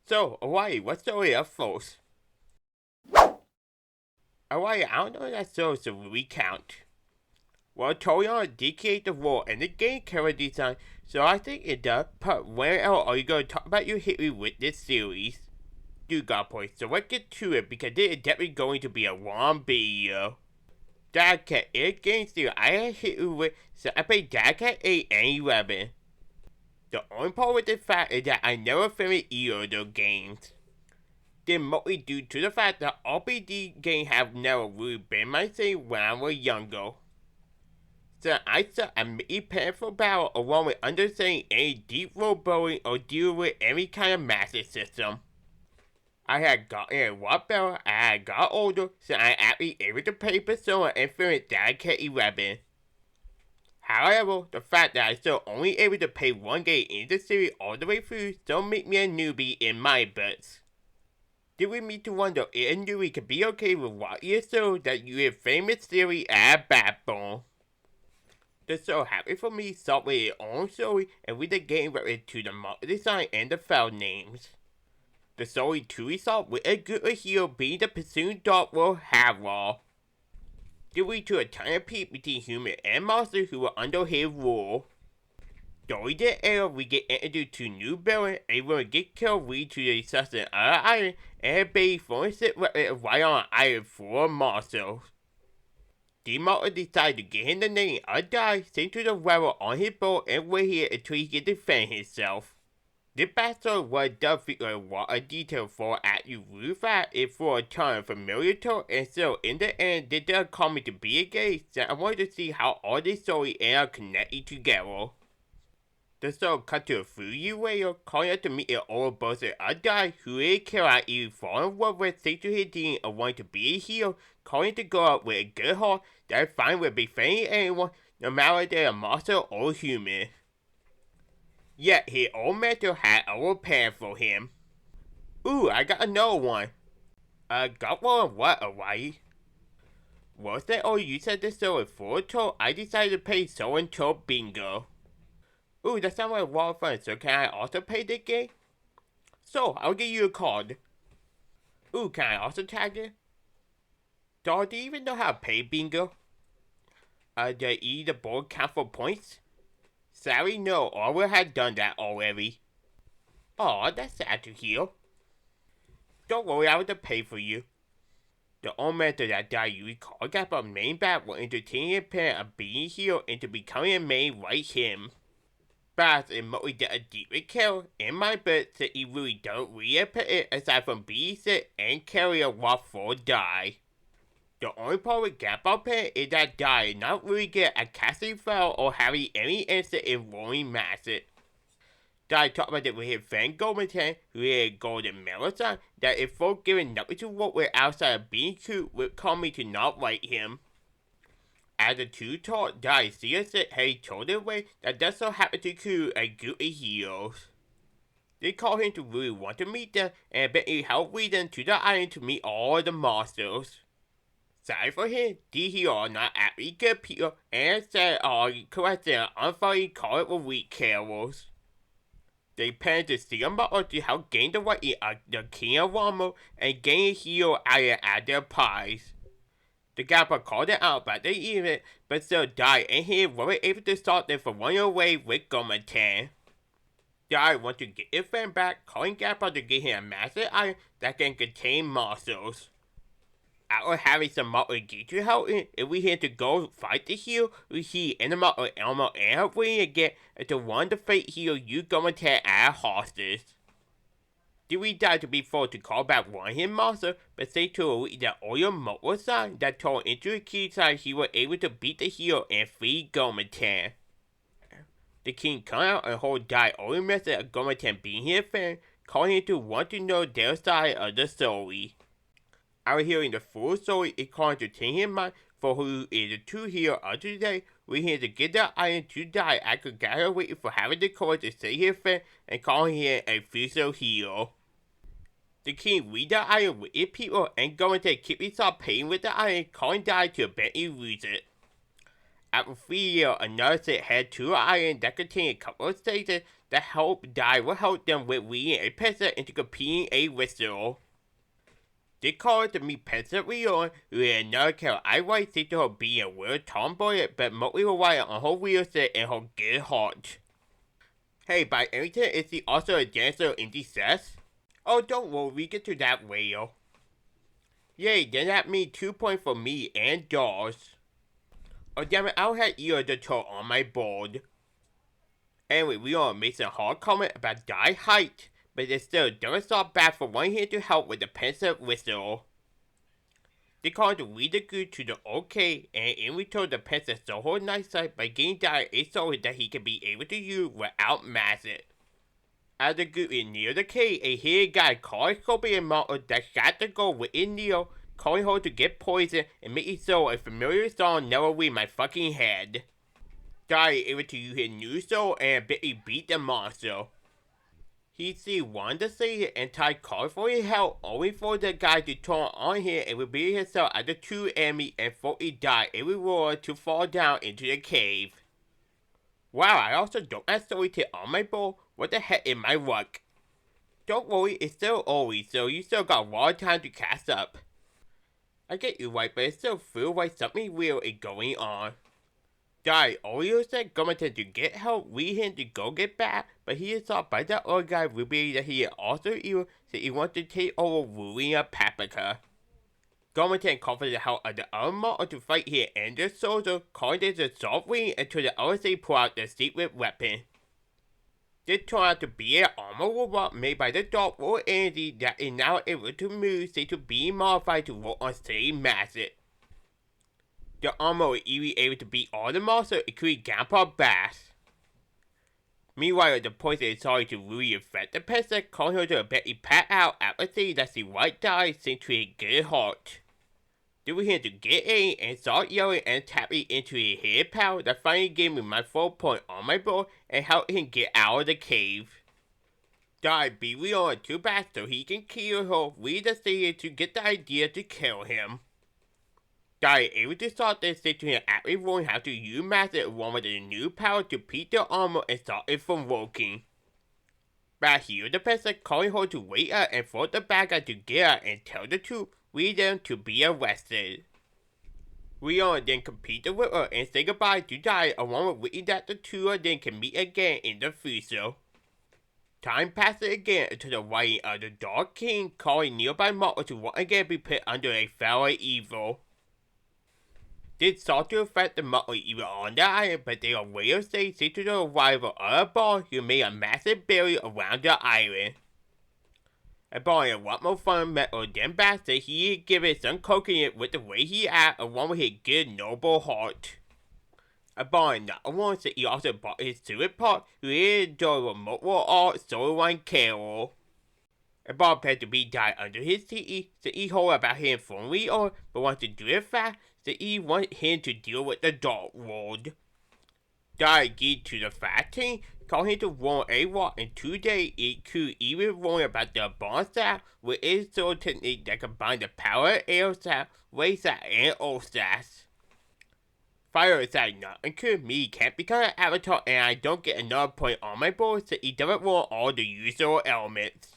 So, Hawaii, what's the story up first? Hawaii, I don't know that story to recount. Well, Torian did create the world and the game character design, so I think it does. But where else are you going to talk about your history with this series? Dude got points, so let's get to it because this is definitely going to be a long video. Dark Cat is a game series I had history with, so I played Dark Cat 8 and 11. The only problem with the fact is that I never finished either of those games. This mostly due to the fact that RPG games have never really been my thing when I was younger. So I suck at making painful battle along with understanding any deep role building or dealing with any kind of master system. I had gotten a lot better as I got older, so I actually able to play Persona and finish Dark Cat 11. However, the fact that I still only able to play one game in the series all the way through still make me a newbie in my books. Did we meet to wonder if a newbie could be okay with what you so that you have famous series as backbone? The show happy for me start with its own story and with the game related to the market design and the file names. The story truly starts with a group of heroes being the pursuing dark world Arale. They lead to a tiny peak between humans and monsters who are under his rule. During the era, we get introduced to new villains, able to get killed lead to the destruction of the island, and a baby throwing sit right on an island full of monsters. The monster decides to give him the name of Dai, sent to the weather on his boat and wait here until he can defend himself. This backstory was done feature a lot of detail for at you really fast it for a time familiar to and so in the end they did call me to be a gay so I wanted to see how all these stories are connected together. The story cut to a few years later, calling us to meet an old brother of Dai who is killed even falling in love with thanks to his dream of wanting to be a hero, calling to go out with a good heart that fine with befriending anyone, no matter if they're a monster or human. Yet his old mentor had a plan for him. Ooh, I got another one. Got one of what, Hawaii? Was that all you said this story for a toll? I decided to play so and so bingo. Ooh, that sounds like a lot of fun, so can I also play this game? So, I'll give you a card. Ooh, can I also tag it? Do you even know how to play bingo? Does the board count for points? Sorry, no, I would have done that already. Aw, that's sad to hear. Don't worry, I will pay for you. The old mentor that died you recall got a main back will entertain his plan of being healed into becoming a main like him. But it mostly did a deeper kill in my book so he really don't re-put it aside from being sick and carry a lot for die. The only part with Gappa Pen is that Dai did not really get a casting foul or having any instant in rolling massive. Dai talked about it with his friend Goldman, who is a golden marathon, that if folk given nothing to work with outside of being cute would call me to not like him. As the two talked, Dai seriously had he told their way that does so happen to crew a group of heroes. They called him to really want to meet them and eventually help lead them to the island to meet all the monsters. Sorry for him, these heroes are not actually good people and instead are correct and unfunny call it weak carolers. They plan to steal them up to help gain the right of the King of Wamo and gain a hero island at their prize. The Gappa called it out by the event, but still Dai and him weren't able to stop them from running away with Gomentan. Dai wanted to get his friend back, calling Gappa to get him a massive island that can contain monsters. After having some monster get to help him, if we had to go fight the hero, we see in the monster Elmo and her wing again until one of the fate heroes use Gomentan as hostage. Did we die to be forced to call back one of his monsters, but say to a week that all your motor sign that told into a key sign he was able to beat the hero and free Gomentan. The king come out and hold Dai only message of Gomentan being his friend, calling him to want to know their side of the story. After hearing the full story, it calls to change his mind for who is the true hero of today. We had to get the island to die after Gaia waiting for having the courage to save his friend and calling him a future hero. The king lead the island with his people and going to keep himself paying with the island, calling Dai to eventually lose it. After 3 years, another set had 2 islands that contained a couple of stations that help Dai will help them with leading a peasant into competing a whistle. They call it to meet Peasant Leon, who is another character I like seems to her being a little tomboy, but mostly reliant on her wheelset and her good heart. Hey, by any chance, is he also a dancer in the sets? Oh, don't worry, we get to that later. Yay, then that means 2 points for me and Dawes. Oh damn it, I don't have either of the two on my board. Anyway, we all made some hard comment about Dai height, but it still doesn't stop bad for one here to help with the peasant whistle. They called the leader good to the OK, and in return the peasant stole her nice sight by getting Dai a sword that he can be able to use without mashing. As the group is near the cave, a hidden guy called Scorpion Monster that shot the girl within Neo, calling her to get poisoned and making so a familiar song never leave my fucking head. Dai is able to use his new soul and ability beat the monster. He sees one to see it and Tai calls for his help, only for the guy to turn on him and reveal himself as the true enemy and fully Dai a reward to fall down into the cave. Wow, I also don't have Storytale on my board. What the heck is my luck? Don't worry, it's still early, so you still got a lot of time to catch up. I get you right, but it still feels like something real is going on. Dai Oreo said Gomaton to get help, lead him to go get back, but he is thought by the other guy revealing that he is also evil, so he wants to take over ruling of Paprika. Gomaton called for the help of the other monster to fight here and the soldier, calling this a soft wing until the other side pull out the secret weapon. This turned out to be an armor robot made by the Dark World entity that is now able to move, say to be modified to work on steady masses. The armor is even able to beat all the monsters, including Grandpa Bass. Meanwhile, the poison is starting to really affect the peasant, calling her to eventually pass out after seeing that she white dies sent to a good heart. They were here to get in and start yelling and tapping into his head power that finally gave me my 4 point on my board and helped him get out of the cave. Dai beat Leon too bad so he can kill her, lead the city to get the idea to kill him. Dai able to start this to him after learning how to use magic along with the new power to beat the armor and start it from working. But here the peasant calling her to wait up and force the bad guy to get out and tell the truth, lead them to be arrested. Leon then competed with her and say goodbye to Dai along with wishing that the two of them can meet again in the future. Time passes again until the writing of the Dark King calling nearby monsters to once again be put under a fellow evil. This sought to affect the monsters even on the island, but they are later saved to the arrival of a bar who made a massive barrier around the island. A bar and a lot more fun met her then back said he had given some coconut with the way he acted along with his good noble heart. A bar and not alone said he also bought his stupid part who he enjoyed remote world art storyline Carol. A bar had to be died under his TE, so he heard about him formally or but wanted to do it fast, so he wanted him to deal with the Dark World. Dai agreed to the fast team, called him to run a walk in 2 days. It could even learn about the bond staff with its sword technique that combined the power of air staff, waste staff, and earth staff. Fire staff not include me can't become an avatar and I don't get another point on my board, so he doesn't run all the usual elements.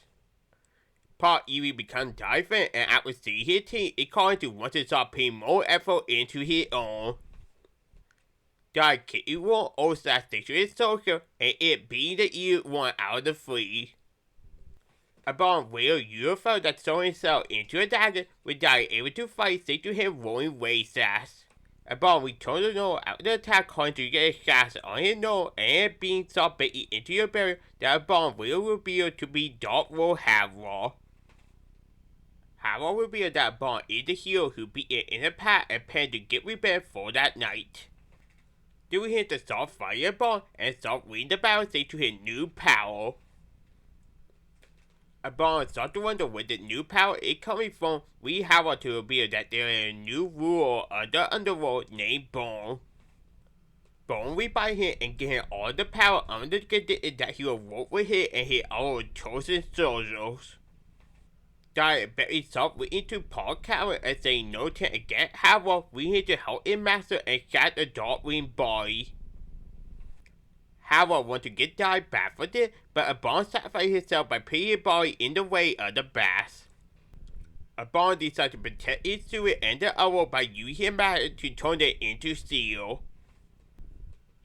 Part even becomes different and after seeing his team, it called him to want to start putting more effort into his own. Dai Kitty won all-staff sexual social and it being the evil one out of the 3. Upon real UFO that saw himself into a dagger, with Dai able to fight say to him rolling waste sass. Upon return to Noah after the attack calling to get a shot on his nose and being saw baited into your barrier that Upon will reveal to be Dark World Harrow. Harrow revealed that Bond is the hero who beat it in the past and planned to get revenge for that night. They were here to start fighting Bond and start winning the battle thanks to his new power. Bond started to wonder where the new power is coming from. We have to reveal that there is a new ruler of the underworld named Bond. Bond will buy him and get him all the power under the condition that he will work with him and his other chosen soldiers. Dai very soft waiting to Paul Cowan and say no to again. However, we need to help him master and shot the Darkwing body. However, want to get Dai back for this, but a Bond sacrificed himself by putting his body in the way of the bass. A Bond decides to protect his suit and the other by using matter to turn it into steel.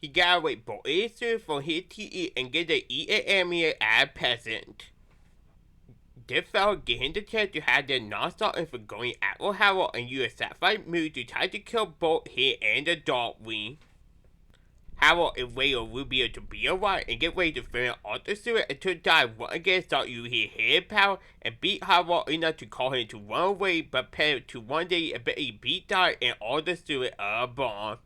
He got away both his suit from his TE and get to eat an enemy as a peasant. This fella gave him the chance to have their non-starting for going after Harold and use a sacrifice move to try to kill both him and the Darkwing. Harold and Wayo will be able to be alright and get ready to finish off the suit until Dai once again start using his head power and beat Harold enough to call him to run away, but prepare to one day eventually beat Dai and all the suit of a Bond.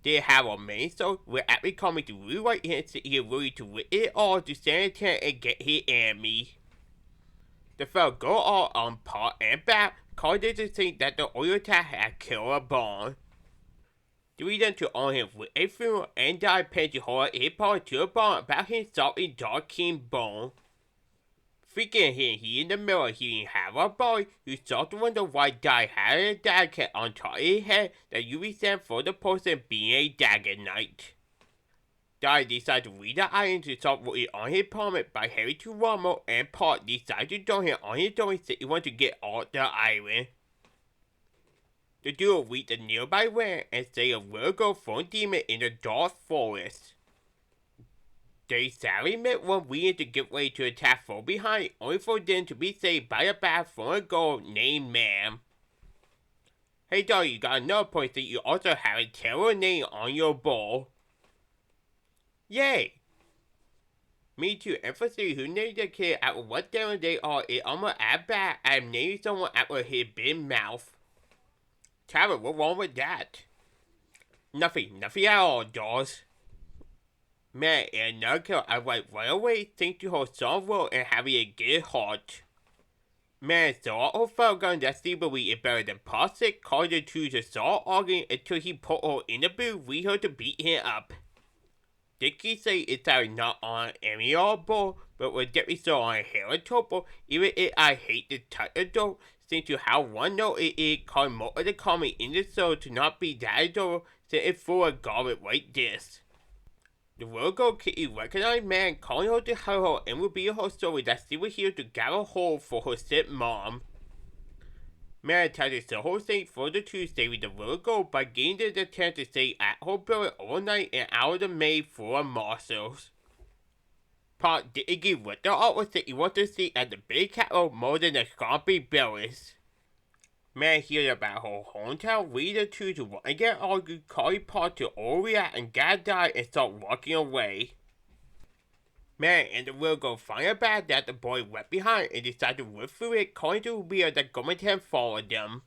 Then Harold main so will actually coming to rewrite him so he is ready to win it all to stand a chance and get his enemy. The fella go all on part and back, causing to think that the oil attack had killed a Bond. The reason to honor him with a funeral and Dai paid to hold his part to a Bond about himself in Dark King Bone. Freaking him, he in the mirror hearing Harold boy who started to wonder why Dai had a dagger on top of his head that you resent for the person being a dagger knight. Dai decided to read the iron to start working on his promise by heading to Rommel and Paul decided to join him on his own since he wanted to get all the iron. The duo reached a nearby land and say a Virgo phone demon in the dark forest. They sadly met one reason to get ready to attack from behind, only for them to be saved by a bat from a girl named Ma'am. Hey dog, you got another point that you also have a terrible name on your ball. Yay! Me too, emphasis who named the kid after what damn they are is almost as bad as naming someone after his big mouth. Tara, what's wrong with that? Nothing at all, dolls. Man, and another kill I went right away thanks to her strong will and having a good heart. Man, so all felt gun that Steve believed is better than Plastic called her to the saw arguing until he put her in the booth with her to beat him up. Dickie say it's not on any old ball, but would get me so on Herotopo, even if I hate the type of dope, since to how one note it is called most of the comment in the show to not be that adorable, since it's full of garbage like this. The Virgo Kitty recognized Man calling her to help her and reveal her story that she was here to gather hold for her sick mom. Man tried to sell her thing for the Tuesday with the Virgo by getting the chance to stay at her building overnight and out of the maid for a marshals. Pop didn't give what the art was that he wanted to see at the big capital more than the scompy berries. Man heard about her hometown reader too to want to get argued, calling Paul to overreact and got died and start walking away. Man and the Virgo find out bad that the boy went behind and decided to whip through it, calling to reveal that government had followed them.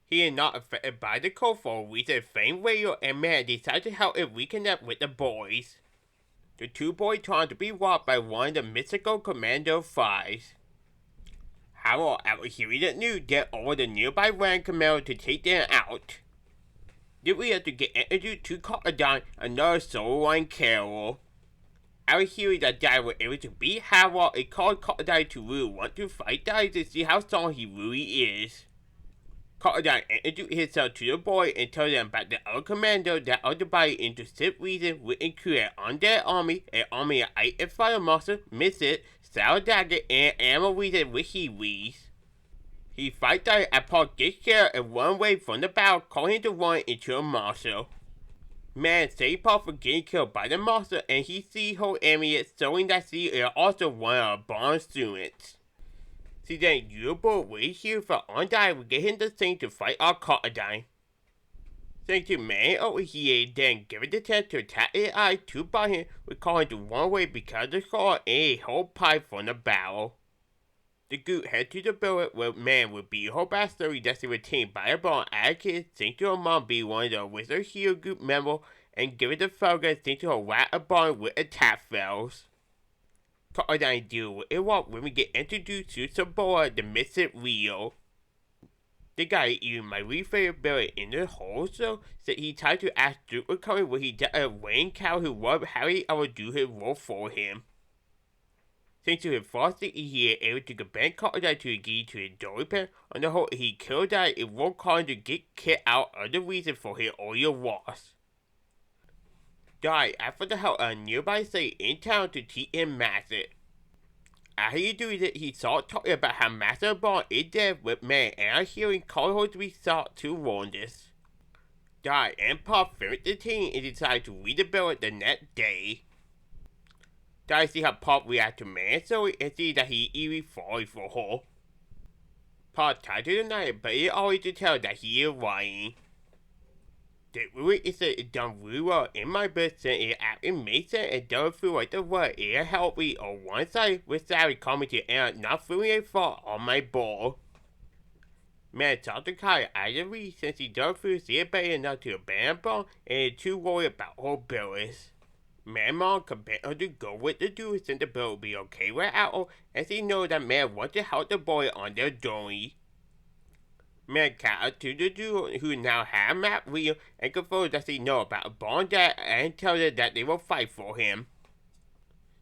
He is not affected by the cold for a reason famed radio and Man decided to help it reconnect with the boys. The two boys trying to be robbed by one of the mystical Commando 5s. Harold, after hearing the news, then ordered the nearby Ram Commando to take them out. Then we have to get introduced to Crocodile, another solo line carol. After hearing that Dai was able to beat Harold, it called Crocodile to really want to fight Dai to see how strong he really is. Crocodile introduced himself to the boy and told them about the other commando that are divided into 6 regions which include Undead Army, an army of Ice and Fire Monsters, Misfits, Sour Dagger, and Animal region which he leads. He fights Dai and Paul gets scared and run away from the battle, calling him to run into a marshal. Man saves Paul from getting killed by the monster and he sees her enemy showing that she is also one of Bond's students. She then usable way here for Undyne will get him the thing to fight our Crocodile. Thanks to Man over here, then give it the chance to attack his eye to by him, we call him to run away because of the scar and a whole pipe from the battle. The group head to the building where Man will be her backstory that's retained by a Bond as a kid, thanks to her mom being one of the Wizard Hero Group members, and give it the Falcon thanks to her rat a Bond with attack fails. Crocodile deal with it when we get introduced to Sabora, the Mystic Rio. The guy even my favorite building in the whole show said he tried to ask Duke recovery when he did a Wayne Cow who robbed Harry I would do his role for him. Since he was forced to eat, he was able to convince Crocodile to agree to his door repair. On the whole, he killed Dai and worked hard to get Kit out of the reason for his oil loss. Dai asked for the help of a nearby state in town to teach him magic. After he did it, he started talking about how Master Bond is dead with man, and I hearing called her to be sought to warn this. Dai and Pop finished the team and decided to read the bill the next day. Dai see how Pop reacted to man's story and see that he even sorry for her. Pop tried to deny it, but it always to tell that he is lying. The movie is done really well in my book since it actually makes sense and doesn't feel like the word is healthy or one-sided with Sally commenting and not feeling a fault on my ball. Man talked to Kai either way since he doesn't feel serious better enough to abandon Bond and is too worried about her abilities. Man Mom convinced her to go with the dude since the bill will be okay without her, as he knows that Man wants to help the boy on their journey. Man catted to the dude who now had Matt real and confirmed that they know about Bond dad and tells them that they will fight for him.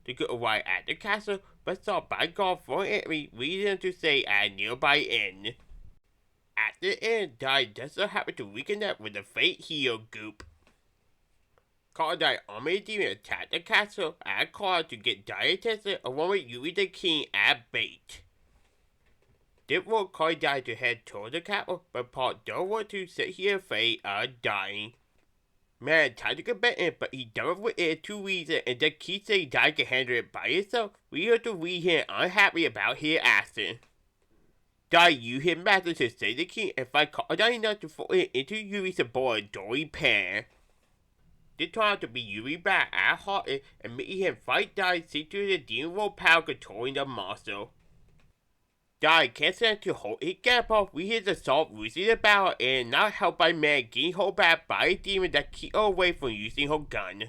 The good arrived at the castle but saw bodyguard for an enemy leading to stay at a nearby inn. At the end, Dai just so happened to reconnect with the Fate Hero group. Crocodile Army Demon attacked the castle at call to get Dai attention along with Yuri the King at bait. Did want Crocodile to head toward the capital, but Paul don't want to sit here afraid of dying. Man tried to get in, but he done with it 2 reasons and just keep saying Dai can handle it by himself. We have to read him unhappy about his action. Dai used his master to save the king and fight Crocodile enough to throw it into Yuri's aboard Dory Pan. This turned out to be Yuri back at heart and making him fight Dai see through the demon world power controlling the monster. Dai can't stand to hold his gap off. We hear the salt losing the battle and not helped by Man getting held back by a demon that keep her away from using her gun.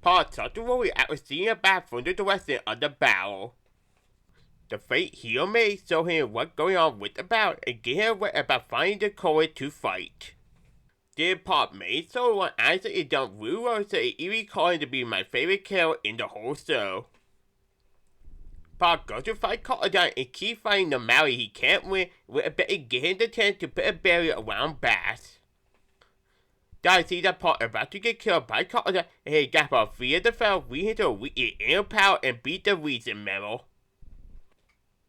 Paul started to worry after seeing her back from the direction of the battle. The Fate Hero Maid show him what's going on with the battle and get him aware about finding the courage to fight. Then Pop made solo one answer is done really well, so it even called him to be my favorite character in the whole show. Pop goes to fight Crocodile and keep fighting no matter he can't win, with a bet to get him the chance to put a barrier around Bass. Dai sees that Pop about to get killed by Crocodile and he got about 3 of the fellow leading to weak inner power and beat the reason medal.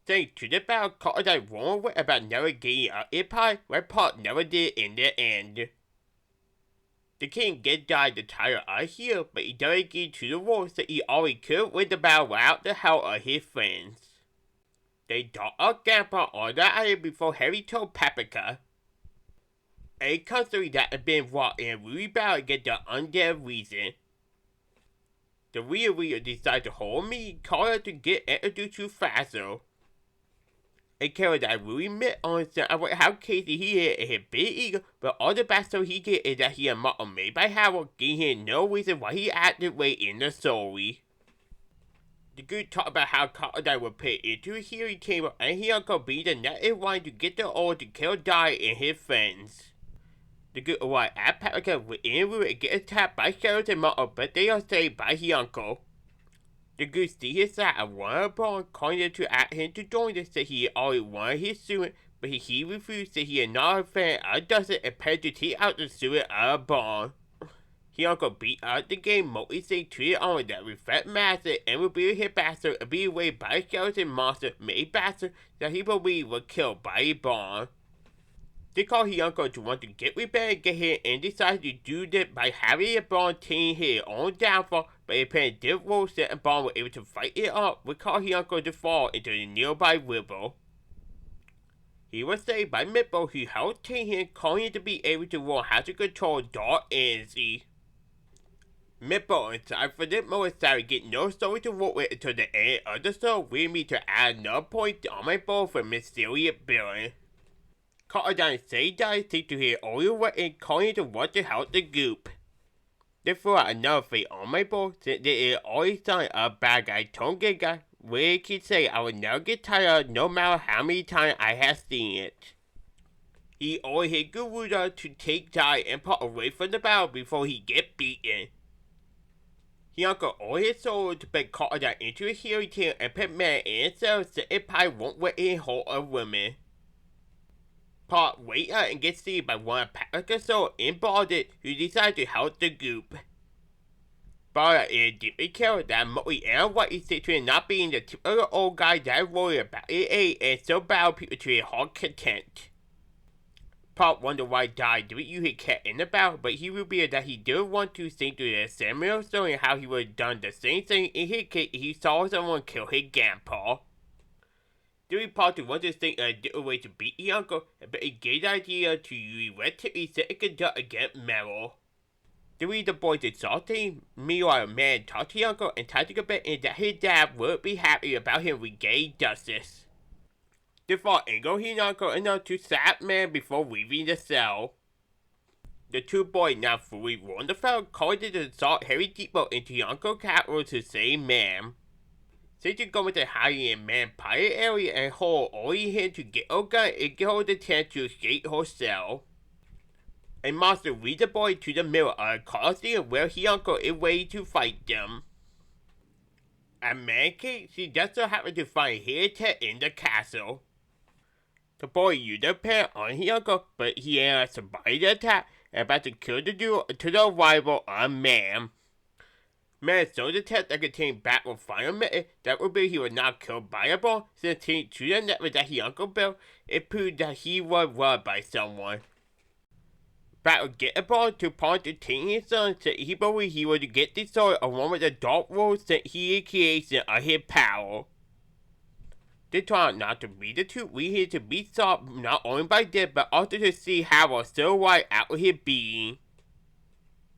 Thanks to the battle, Crocodile warned about never getting up in pie, where Pop never did in the end. The king gets Dai the title of hero, but he doesn't agree to the war, so he already could win the battle without the help of his friends. They talk up Grandpa on the island before Harry told Paprika. A country that had been wrought in a really battle against the undead reason. The real leader decided to hold a meeting, call her to get introduced to Faso. A character that really met on about how crazy he is and his big ego, but all the backstory he gets is that he is model made by Howard, giving him no reason why he acted way in the story. The group talked about how Crocodile would put into a hearing chamber and he uncle be the next one to get the order to kill Dai and his friends. The group arrived at Paprika within room and get attacked by Sheriff and Model, but they are saved by his uncle. The goose see his side of one of the Bond, calling him to ask him to join us, said he already wanted his student, but he refused, said he is not a fan of Dustin and paid to take out the student of Bond. His uncle beat out the game, mostly saying treated on that reflect master and revealed his bastard and be away by a skeleton monster made bastard that he believed was killed by a Bond. They called his uncle to want to get revenge and get him and decided to do that by having a Bond team his own downfall, but apparently this role set and Bond were able to fight it up, would cause his uncle to fall into the nearby river. He was saved by Mitbo, who helped train him, calling him to be able to learn how to control dark energy. Mitbo inside for this moment started getting no story to work with until the end of the show, leading me to add another point on my board for mysterious villain. Crocodile saved Dai to hear all your work and calling him to want to help the group. They threw out another fate on my board since there is always sign a bad guy turned good guy, where he can say I will never get tired of no matter how many times I have seen it. He always hit Garuda to take Dai and Pop away from the battle before he get beaten. Hiyako ordered his soldiers to be called out into a hearing tail and put man in a cell so it probably won't let in hold a woman. Paul wait out and gets seen by one of Paprika's soldiers embodied who decides to help the group. Bara is deeply careful that Moe and White is situated not being the typical old guy that worried about AA and so bound people to a hard content. Paul wondered why Dai didn't use his cat in the battle, but he revealed that he didn't want to sing through the similar story and how he would have done the same thing in his case if he saw someone kill his grandpa. During part 2 wanted to think of a different way to beat his uncle, but it gave the idea to use relatively set and conduct against Meryl. During the boys assaulting, meanwhile man talked to his uncle and tried to convince him that his dad would be happy about him regaining justice. They fought Ingo his uncle enough to slap man before leaving the cell. The two boys now fully warned the fellow, calling it to assault Harry Depot into his uncle's capital to save man. Since you go into hiding in man pirate area and hold all you can to get a gun and give her the chance to escape her cell. A monster leads the boy to the middle of a coliseum where his uncle is waiting to fight them. A man case, she just so happened to find his head in the castle. The boy used a pen on his uncle, but he ended up surviving the attack and about to kill the duel to the arrival of man. Man saw the test that contained back with final method that revealed he was not killed by a bomb, since he to the network that his uncle built, it proved that he was robbed by someone. Bat would get a ball to point to take his son, so he believed he would get the sword along with the dark rules since he is creation of his power. They tried not to be the two we here to be solved not only by death but also to see Harold still right out of his being.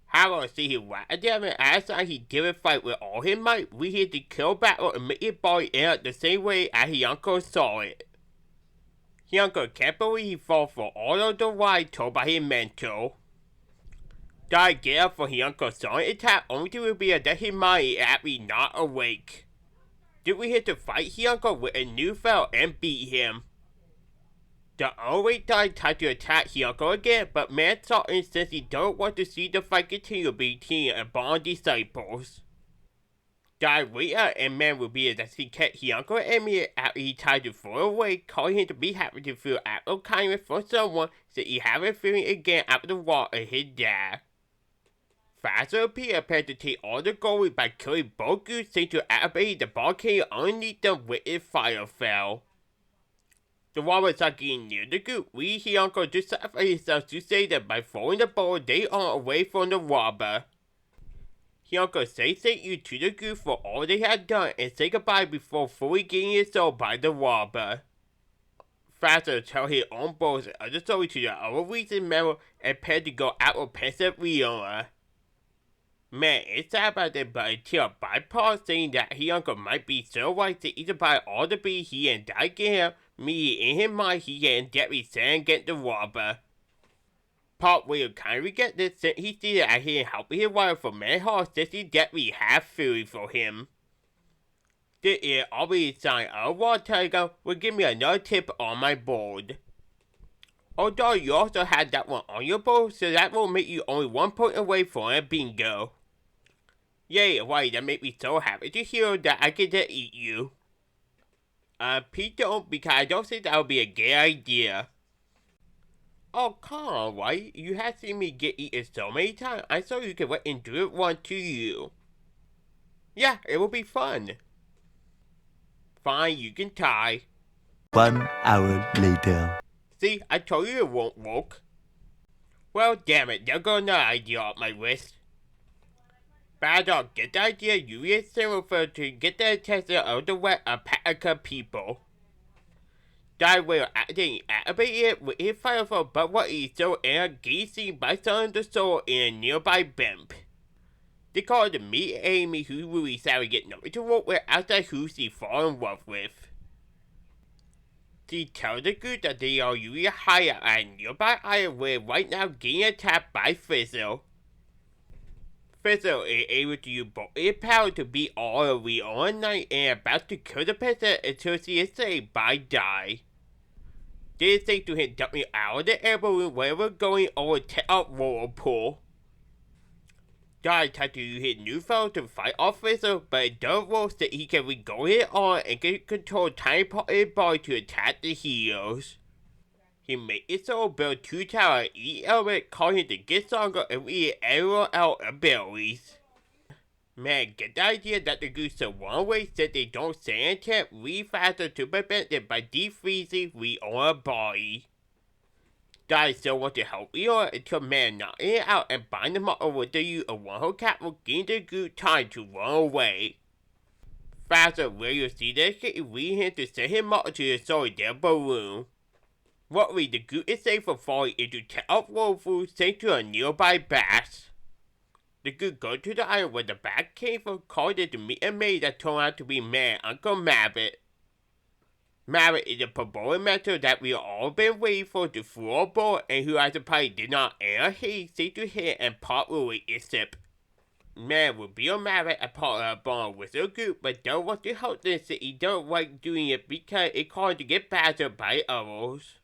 Harold see his right at them and as he didn't fight with all his might, we here to kill battle and make his body end up the same way as his uncle saw it. His uncle can't believe he fought for all of the lies told by his mentor. Dai get up for his uncle's sudden attack only to reveal that his mind is actually not awake. Did we have to fight his uncle with a new foe and beat him? The only Dai tried to attack his uncle again, but man saw him since he don't want to see the fight continue between a bond disciples. Dai wait out and man revealed that he kept his uncle Emmy after he tried to throw away, calling him to be happy to feel act of kindness for someone so he have a feeling again after the war of his dad. Faster appeared to take all the glory by killing both groups saying to activate the volcano underneath them with its fire fell. The robbers are getting near the group. His uncle just sacrificed himself to save them by throwing the bowl they are away from the robber. His uncle says thank you to the group for all they had done and say goodbye before fully getting his soul by the robber. Faster tell his own boys and other story to the other reason member and prepared to go out with Pensive Leona. Man is sad about it, but until by Paul saying that his uncle might be so right to eat by all the bees he and Dai get him, me in his mind he can definitely stand against the robber. Paul will kind of regret this since he see that he helping his wife for many hard since he definitely have feeling for him. This is already signed a war telegram will give me another tip on my board. Although you also had that one on your board, so that will make you only 1 point away from a bingo. Yay, why that made me so happy to hear that I get to eat you. Please don't, because I don't think that would be a good idea. Oh, come on, White. You have seen me get eaten so many times, I saw you could wait and do it one to you. Yeah, it will be fun. Fine, you can tie. 1 hour later. See, I told you it won't work. Well, damn it, there goes another idea off my list. Bad dog, get the idea you use Silver to get the attention of the wet Alpaca people. Dai will activate it with his firefall, but what is so engaging by some of the soul in a nearby blimp. They call it the meet Amy who really savvy get nothing to work with outside who she fall in love with. She tells the group that they are usually higher at a nearby island where right now getting attacked by Fizzle. Fizzle is able to use both his power to beat all of Leona Night and about to kill the person until she is saved by Dai. They say to him dumping out of the air balloon where we're going or take up whirlpool. Dai tried to use his new phone to fight off Whistle, but it don't work that he can go it on and can control tiny part of his body to attack the heroes. He made it so build 2 towers, each element causing him to get stronger and read everyone else abilities. Man, get the idea that the goose are one way said they don't say intent read faster to prevent it by defreezing read on a body. Dai still want to help Leon until man knock it out and bind them up with the use of one whole cat will gain the goose time to run away. Faster, will you see this kid read him to send him up to the solid their balloon. Luckily, the goose is safe from falling into tough wolf food thanks to a nearby bass. The goose goes to the island where the bat came from, called it to meet a maid that turned out to be man Uncle Maverick. Maverick is a purported mentor that we all been waiting for to fly aboard and who as a party did not enter haste say to hit and part with his sip. Man will be on Maverick a part of a bond with the group but don't want to help them so he don't like doing it because it caused to get battered by others.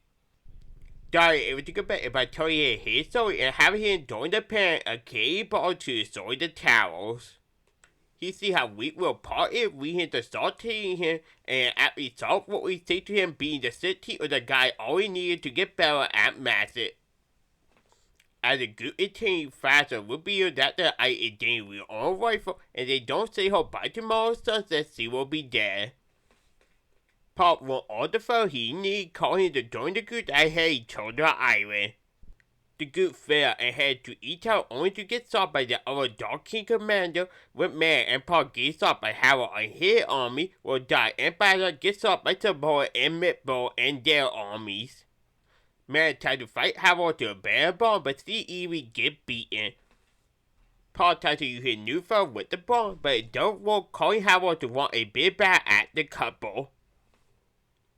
Dai is able to get better by telling him his story and having him join the parent a carry ball to destroy the towers. He see how weak will part is, we him to start taking him, and at result what we say to him being the city or the guy all we needed to get better at magic. As a group is taking faster, will be that the ice is getting real on rifle, and they don't say her by tomorrow sunset, she will be there. Pop want all the phone he need, calling him to join the group that had he told the island. The group failed and had to eat out only to get stopped by the other Dark King commander, with Man and Paul get stopped by Harold and his army, while Dai and Bada get stopped by Saboa and Mitball and their armies. Man tried to fight Harold to a better bomb, but still even get beaten. Paul tried to use his new phone with the bomb, but it don't work, calling Harold to want a big bat at the couple.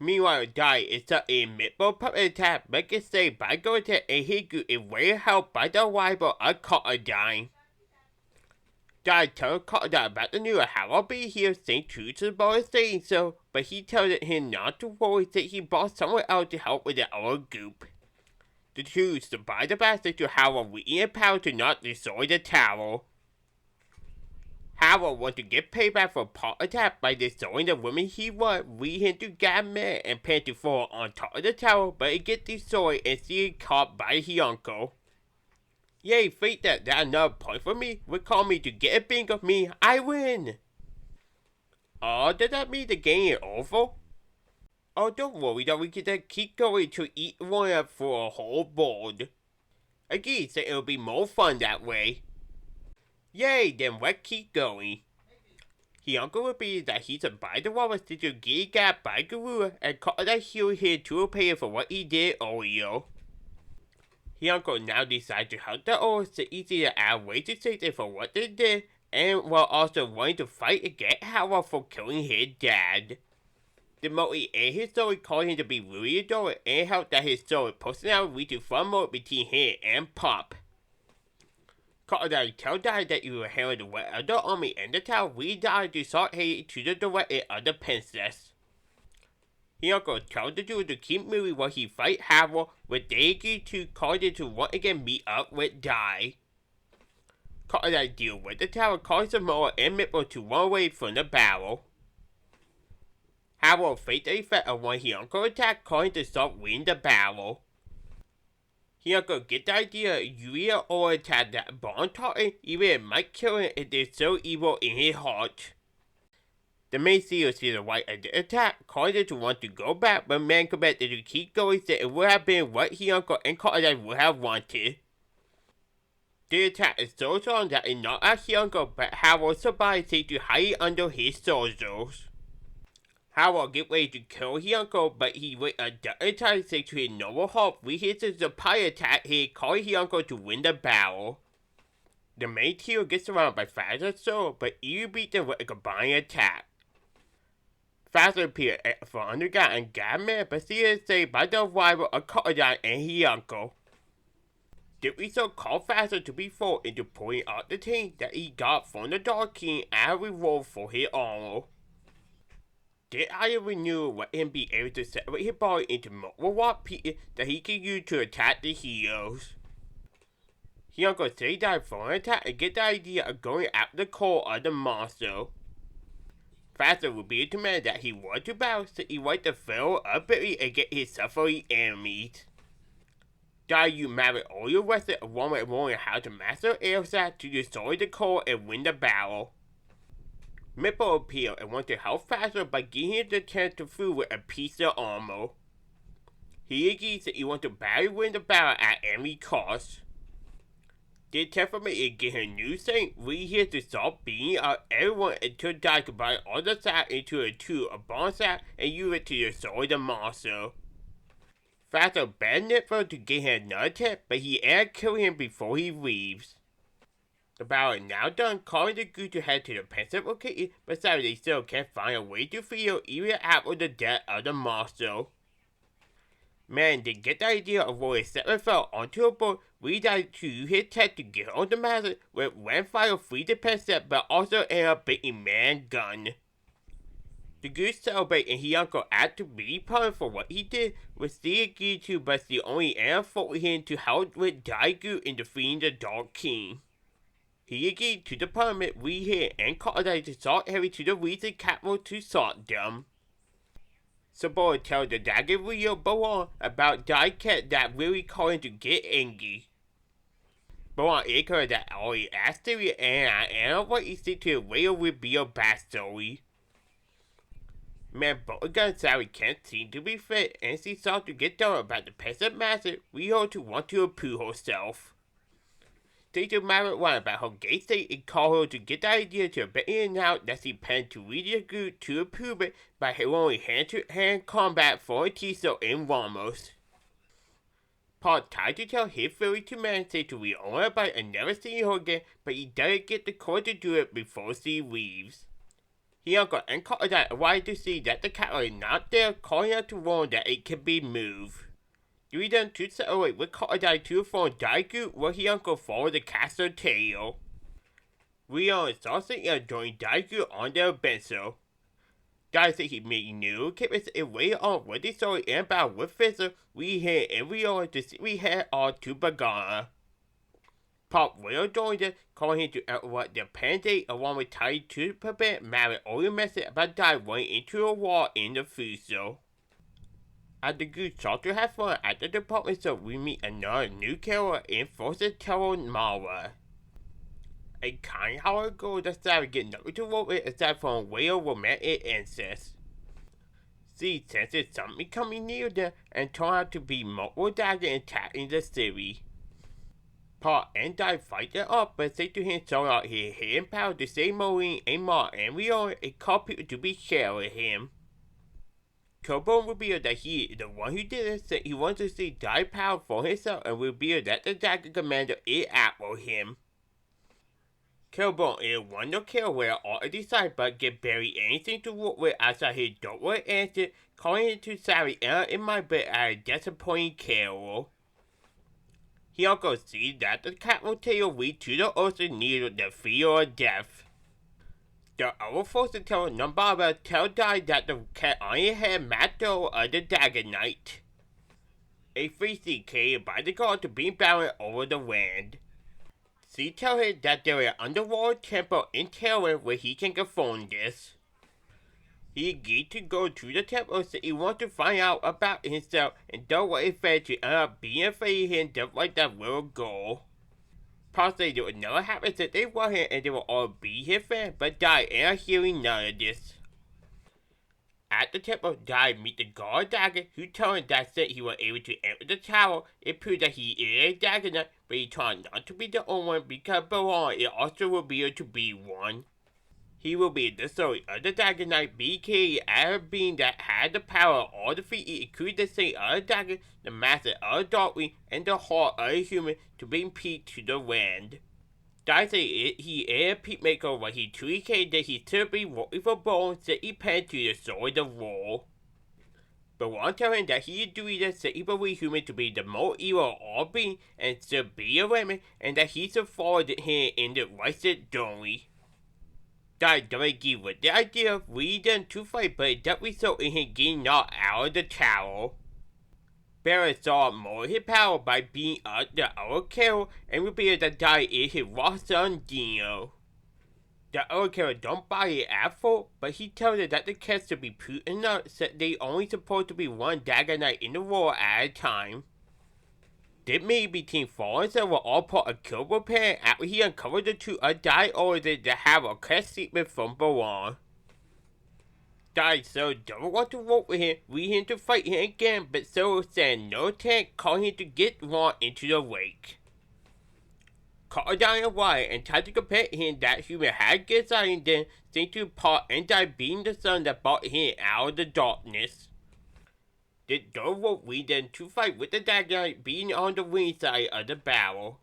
Meanwhile, Dai is stuck in Mitball puppet attack, but gets saved by Goten and his group is very helped by the rival of Crocodile. Dai tells Crocodile about the news of how I'll be here saying true to the boy saying so, but he tells him not to worry that he brought someone else to help with the other group. The two survive the bastard to Harold reading the power to not destroy the tower. Harold wants to get payback for part attack by destroying the woman he won, lead him to get mad and plan to fall on top of the tower, but it gets destroyed and see caught by his uncle. Yay, fate that's another point for me, would call me to get a bingo, me, I win! Oh, does that mean the game is over? Oh, don't worry though, we get to keep going to eat one up for a whole board. I guess that it'll be more fun that way. Yay, then let's keep going. His uncle will be that he's a by the water to get got by Guru and call that he'll here to pay for what he did earlier. His uncle now decides to help the others so easy to add way to safety for what they did and while also wanting to fight against Howard for killing his dad. The Moe and his story call him to be really adored and help that his story personality lead to fun mode between him and Pop. Crocodile tell Dai that you will handle the wet of the army and the tower we died to start heading to the direction of the princess. His uncle tells the dude to keep moving while he fight Harold, with they agree to call him to once again meet up with Dai. Crocodile deal with the tower, calls Samoa and Mitball to run away from the battle. Harold faced the effect of when his uncle attacked, calling to stop winning the battle. His uncle get the idea Yuria or attack that bomb talking, even it might kill him if there's so evil in his heart. The main seal sees the right of the attack, calling him to want to go back, but man commanded to keep going so it would have been what his uncle and Crocodile would have wanted. The attack is so strong that it not at his uncle, but Harold survives safe to hide under his soldiers. Harold get ready to kill his uncle, but he wait a dozen times safe to his noble heart, rehearses the pie attack he called his uncle to win the battle. The main team gets surrounded by Fazer Soul, but you beat them with a combined attack. Fazer appeared from underground and got mad, but she is saved by the rival of Crocodile and his uncle. Did we so call Fazer to be forced into pulling out the team that he got from the Dark King as a reward for his honor? Did AnimeReview let him be able to separate his body into multiple watt pieces that he can use to attack the heroes? He Uncle say that for an attack and get the idea of going after the core of the monster. Faster will be determined that he wants to battle, so he wants to fill ability and get his suffering enemies. Dai you marry all your weapons along with learning how to master airshot to destroy the core and win the battle. Mippo appear and wants to help Faster by giving him the chance to fool with a piece of armor. He agrees that he wants to battle win the battle at any cost. The temperament is get her new saint, we here to stop beating up everyone until Dai combine all the side into a tool of bomb side and use it to destroy the monster. Faster banned Nipper to get him another attempt, but he ends killing him before he leaves. The battle is now done, calling the group to head to the pensive location, but sadly they still can't find a way to feel even after the death of the monster. Man, they get the idea of rolling Seven fell onto a boat, we died to use his tech to get on the master, with one fire free the pensive, but also end up beating Man gun. The goose celebrate and he uncle asked to be punished for what he did, with Steve agreed to, but the only end for him to help with Daigu in defeating the Dark King. He agreed to the punishment we hear and called out to salt Harry to the reason capital to salt them. Sabora tells the Dragon Rio Baron about Daiket that really called him to get angry. Baron echoed that all he asked Siri and I am what he said to the radio would be a backstory. Man, Buttergun Sally can't seem to be fit, and she sought to get down about the peasant master, we hope to want to approve herself. They to marry one about her gay state and call her to get the idea to abandon out that she planned to lead the group to approve it by her only hand-to-hand combat for a Tiso in Ramos. Paul tried to tell his theory to Man say to read on about it and never see her again, but he doesn't get the courage to do it before she leaves. He uncle and called out wanted to see that the cattle is not there, calling out to warn that it can be moved. We then to celebrate with Karadai to form Daigu where he uncle followed the castle tail. We are saucing and join Daigu on their benzo. Dai said he made new equipment and waited on what they saw and about with Fizzer, we hear and we are to see we head on to Bagana. Pop will join us, calling him to what the pandate along with Tai to prevent Mary only message about Dai running into a wall in the future. At the good shot to have fun at the department store, we meet another new character in Forces Terror Mara. A kind hearted girl decided to get nothing to work with aside from a way of romantic incest. She senses something coming near them and turned out to be multiple daggers attacking the city. Paul and Dai fight it up, but say to him so out his hidden power to save Maureen and Mark and we are a call people to be shared with him. Kobo revealed that he is the one who did it, said he wants to see Dai power for himself and revealed that the Dragon Commander is after him. Kobo is one to kill where all decide but get barely anything to work with outside his don't answer, calling him to Sally in my bed as a disappointing Carol. He also sees that the cat will tail lead to the ocean near the fear of death. The other forces tell Nambara tell Dai that the cat on his head Matto of the Dagger Knight. A freezy carried by the god to be balanced over the land. She tells him that there is an underwater temple in Terra where he can confirm this. He agreed to go to the temple so he wants to find out about himself and don't want his friend to end up being afraid of him just like that little girl. Possibly there would never happen since they want him and they will all be his friend, but Dai ain't hearing none of this. At the temple, Dai meet the guard Dagger, who told him that since he was able to enter the tower, it proved that he is a Dagger Knight, but he tried not to be the only one because Baron is also revealed to be one. He will be the story of the Dagger Knight BK as a being that had the power of all the three, including the Saint of the Dagger, the Master of the Darkwing, and the Heart of the Human to bring peace to the land. Dai said he is a peacemaker when he truly came that he should be working for Bones that he planned to destroy the world. But one tell him that he is doing this that he believes human to be the most evil of all beings and should be a woman and that he should follow him in the righteous journey. Dai don't agree with the idea of leading them to fight, but it does result in him getting knocked out of the tower. Barry saw more of his power by beating up the other killer and revealed that Dai is his raw son Dino. The other killer don't buy it at first, but he tells her that the cats should be put up so they only supposed to be one Dagger Knight in the world at a time. This meeting between Fall and Sun were all part of kill repair after he uncovered the truth of Dai order to have a cat secret from Baron. Dai so don't want to work with him, we him to fight him again, but so said no tank, calling him to get Ron into the wake. Called down a wire and tried to compare him that human had good side and then seemed to part and Dai being the sun that brought him out of the darkness. The door will lead them to fight with the Dagger Knight being on the wing side of the barrel.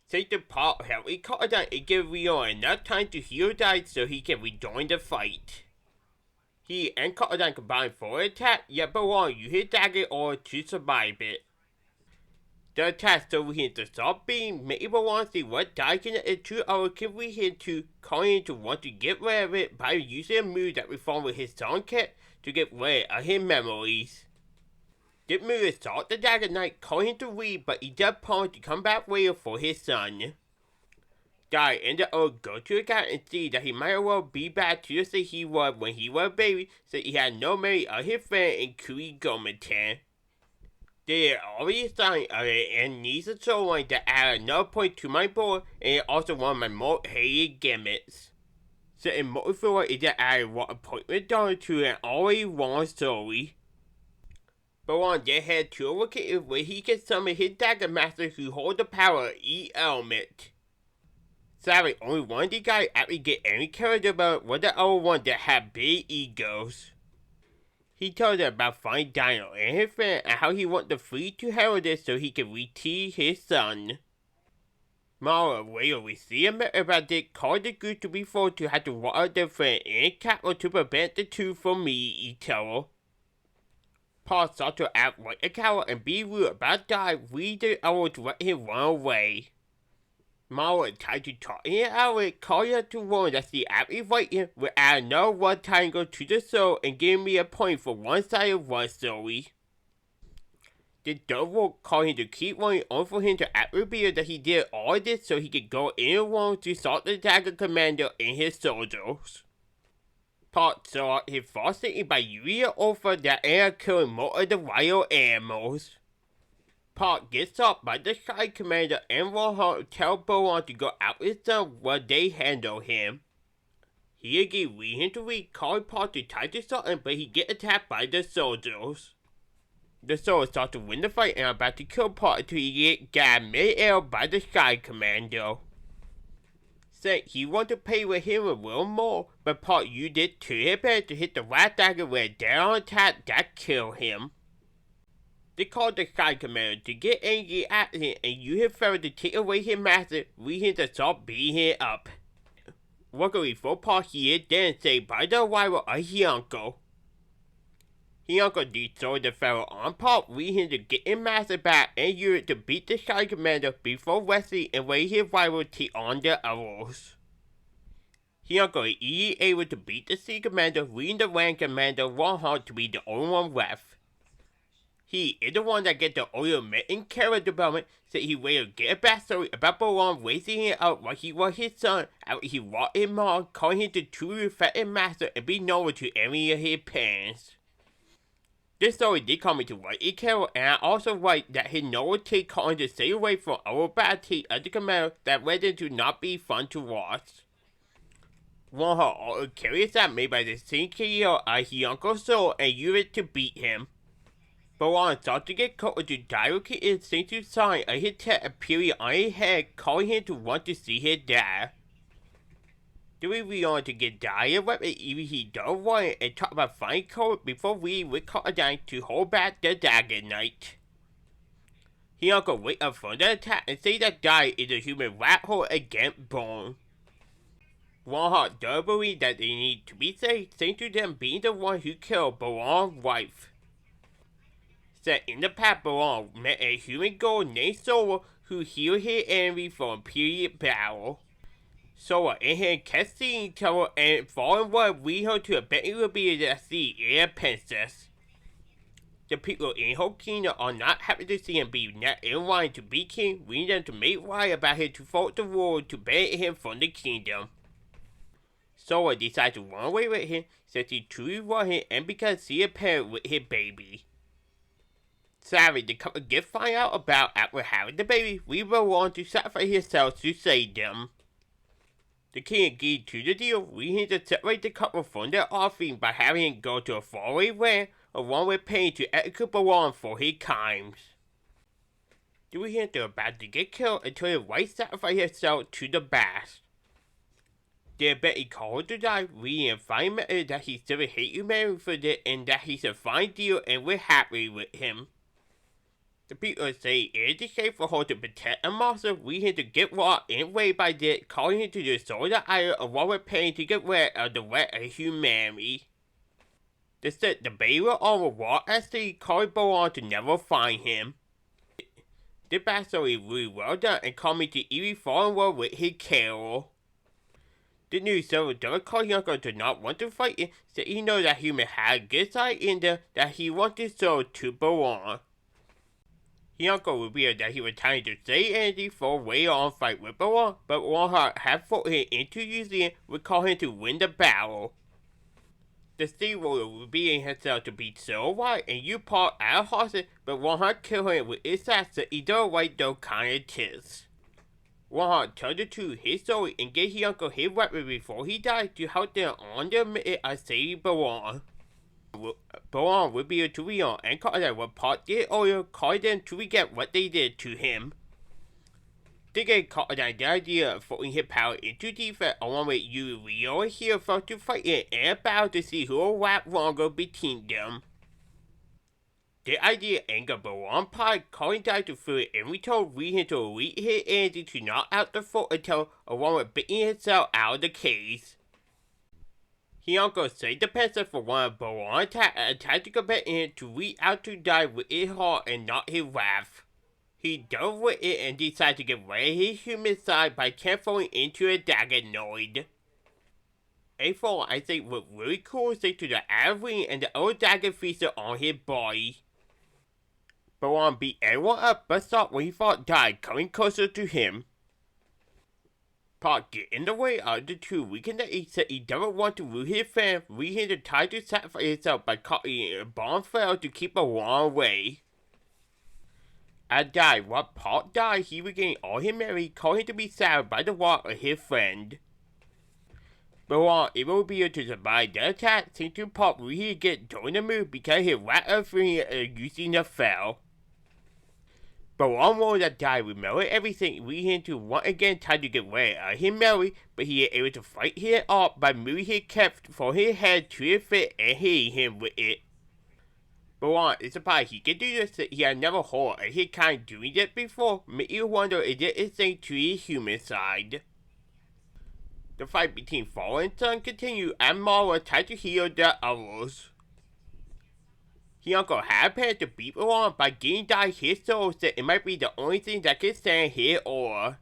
Since the part helped called down and give Leon enough time to heal Dai so he can rejoin the fight. He and Cotton combined for an attack, yet Baron used his dagger or to survive it. The attack so him to stop being made Baron see what Dai connected to our can we him to calling him to want to get rid of it by using a move that reformed with his son kit to get rid of his memories. This move assault the Dagger Knight, calling him to leave, but he does promise to come back later for his son. Dai and the old go to the cat and see that he might as well be back to the state he was when he was a baby, so he had no memory of his friend in Kui Gomentan. They are already signed of it and needs a soul line that add another point to my board, and it's also one of my most hated gimmicks. So in Motivator is that I want appointment dollar to an already wrong story. Baron then had to a location where he can summon his Dagger Master who hold the power of each element. Sadly, only one of the guys actually get any character about was the other one that had big egos. He told them about finding Dino and his friend and how he wanted to flee to Heraldus so he could retrieve his son. Mara, later we see a matter about this, called the group to be forced to have to walk out their friend and capital to prevent the two from meeting each other. Paul sought to act like a coward and be rude about Dai, we the other to let him run away. Mara tried to talk him out of it, calling her to warn that she actually fighting would add another one triangle to the soul and give me a point for one side of one story. The devil called him to keep running on for him to act reveal that he did all this so he could go in alone to stop the Dagger Commander and his soldiers. Paul saw his false thinking by using an offer that ended up killing more of the wild animals. Paul gets up by the Sky Commander and Warhawk tell Baron to go out with his son while they handle him. He again lead him to read, calling Paul to try to stop him, but he get attacked by the soldiers. The soldiers start to win the fight and are about to kill Paul until he get gagged mid-air by the Sky Commander. Said he wanted to play with him a little more, but Paul used it to his advantage to hit the last dagger with a dead-on attack that killed him. They called the Sky Commander to get angry at him and use his feather to take away his master, leading him to start beating him up. Luckily for Paul, he is then saved by the arrival of his uncle. His uncle destroyed the feather on Paul, leading him to get his master back and use it to beat the Sky Commander before resting and wait his rival to take on the others. His uncle is easily able to beat the Sea Commander, leading the Land Commander Warhawk to be the only one left. He is the one that gets the ultimate in character development, so he will get a backstory about Baron raising him out while he was his son after he walked him on, calling him the true effective master and be known to any of his parents. This story did call me to write a character, and I also write that his noble take calling to stay away from our bad take of the commander that led him to not be fun to watch. Warhawk also carries out made by the same KO of his uncle's soul and use it to beat him. Baron sought to get closer to directly instinctive sign of his head appearing on his head, calling him to want to see his dad. Then we went on to get Dai a weapon even he don't want it and talk about finding cover before we with Cotton to hold back the Dagger Knight. His uncle wait up for the attack and say that Dai is a human rat hole against Bone. Warhawk does believe that they need to be safe, saying to them being the one who killed Baron's wife. Said in the past, Baron met a human girl named Sora who healed his enemy from a period battle. Sora and him kept seeing each other and fall in love, leading her to eventually reveal that she is a princess. The people in whole kingdom are not happy to see him be not in line to be king. We need them to make right about him to fault the world to ban him from the kingdom. Sora decides to run away with him since he truly wants him and because he a parent with his baby. Sadly, the couple get find out about after having the baby, we will want to sacrifice himself to save them. The king agreed to the deal. We need to separate the couple from their offspring by having him go to a faraway land along with paying to execute Balon for his crimes. Do we hint they're about to get killed until his wife sacrifices herself to the bass. They bet he called to die. We and find matter that he still hate humanity for it and that he's a fine deal and we're happy with him. The people say it is safe for her to protect a monster. We hint to get raw and way by that, calling him to destroy the island along with paying to get rid of the rest of humanity. They said the baby will on the wall at sea, calling Balon to never find him. The backstory is really well done and called me to even fall in love with his Carol. The news server doesn't call Yonko to not want to fight him, so he knows that human had a good side in there that he wants his soul to belong. Yonko revealed that he was trying to save Andy for a way on fight with Balon, but Warheart had fought him into using it would call him to win the battle. The steamroller revealing himself to be so white and you part out horses, but Warheart killed him with his axe so he don't like those kind of tips. Warheart told the truth his story and gave Yonko his weapon before he died to help them on their mission of saving Balon. Balon would be to Leon and Carter would part their oil, calling them to forget what they did to him. They gave Carter the idea of throwing his power into defense along with you Leo and Hero to fight in and battle to see who will last longer between them. The idea angered Balon Pride, calling Dai to throw it and we told Rehan to elite his energy to knock out the fort until along with beating himself out of the case. Yonko saved the pencil for one of Balon's attacks and attacked to compare him to reach out to die with his heart and not his wrath. He dove with it and decided to get rid of his human side by transforming into a Dragonoid. A fall I think was really cool thanks to the added wing and the old dragon feature on his body. Balon beat everyone up but stopped when he fought Dai coming closer to him. Pot get in the way of the two weakened that he said he doesn't want to lose his fan. We had to try to sacrifice himself by copying a bomb fell to keep Balon away. At Dai, what Pot died, he regained all his memory, calling to be saved by the walk of his friend. Balon able to be able to survive the attack, since to Pot really get during the move because his rat of free using the fell. Balon wanted that Dai remember everything, leading him to once again try to get rid of his memory, but he is able to fight him off by moving his cap from his head to his feet and hitting him with it. Balon is surprised he can do this, he had never heard of his kind doing this before, making you wonder if it is same to his human side. The fight between Father and Son continued and Mara tried to heal the others. Yonko had a plan to beat Balon by getting Dai his soul so it might be the only thing that can stand his aura.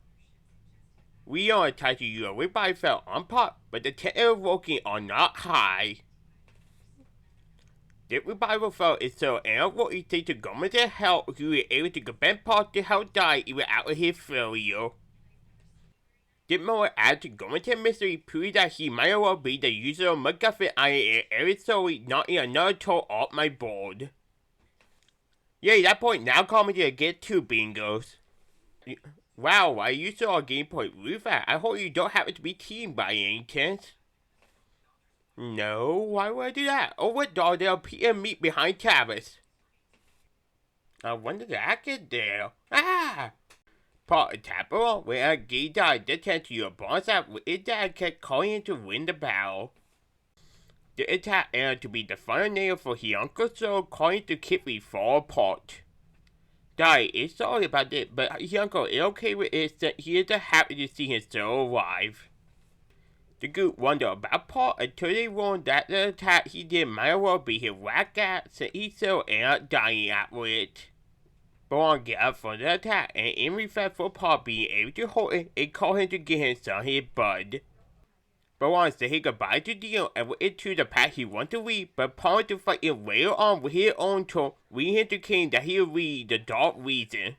Leon tried to use a revival on Pot, but the technical working are not high. The revival fell is so unavoidable to government help who was able to prevent Pot to help Dai even out of his failure. Did more add to government mystery proving that he might as well be the user of MacGuffin iron in every story, not in another tool off my board. Yay, that point now called me to get 2 bingos. Wow, why you saw a game point really fast. I hope you don't happen to be teamed by any chance. No, why would I do that? Oh, what dog they'll Peter meet behind Travis. I wonder that get there. Ah! Pot attacked Balon when a gay died the chance to your boss out with his dad kept calling him to win the battle. The attack ended to be the final nail for Yonko's soul calling to keep me fall apart. Dai is sorry about it, but Yonko is okay with it since he is happy to see his soul alive. The group wondered about Pot until they learned that the attack he did might as well be his whack ass since he still ended up dying after it. Balon get up from the attack and in respect for Pot being able to hold it, it called him to get him some of his blood. But wants to say goodbye to Dio and went into the path he wanted to read, but promised to fight it later on with his own tool. We hint to King that he'll read the Dark Reason.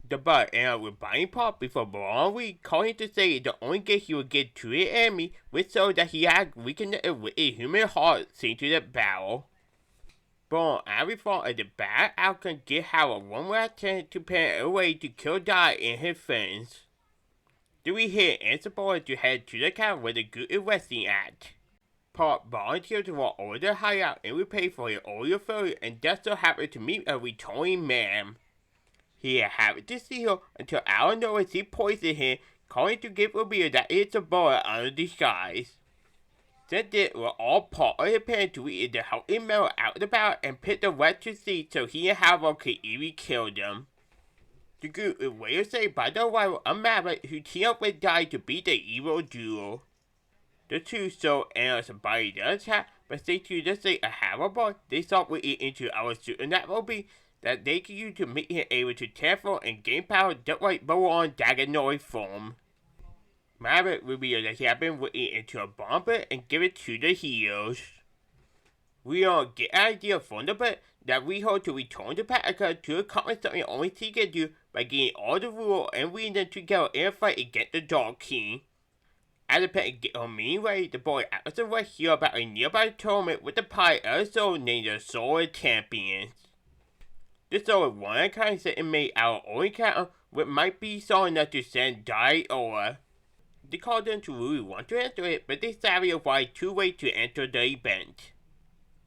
The bud ended up with buying Pop before long week, calling to say the only gift he would get to his enemy was so that he had reconnected with a human heart seen to the battle. But every thought of the bad outcome give Howard one last chance to plan a way to kill Dai and his friends. Do we hear Answer to head to the camp where the group is resting at? Pop volunteered to walk over the hideout and we pay for his earlier failure and just so happened to meet a returning man. He had happened to see her until Arale noticed he poisoned him, calling to give reveal that it's a bullet under disguise. Since this was all part of his plan to read the healthy metal out of the barrel and put the rest to sea so he and Howard could even kill them. The group is later saved by the rival of Maverick who teamed up with Dai to beat the evil duo. The two so ended up surviving the attack, but thanks to the sake of Howard, they sought with it into our supernatural being that they could use to make him able to transform and gain power just like Baron Dagonoid form. Maverick revealed that he had been written into a bomb pit and give it to the heroes. We all get an idea from the pit that we hope to return to Patica to accomplish something only he can do by getting all the rules and reading them together in a fight against the Dark King. As the pit get home anyway, the boy Atlas and West hear about a nearby tournament with the pirate of the soul named the Solar Champions. This soul is one of a kind set and made out of only cattle, which might be strong enough to send Dai over. They called them to really want to enter it, but they sadly avoided two ways to enter the event.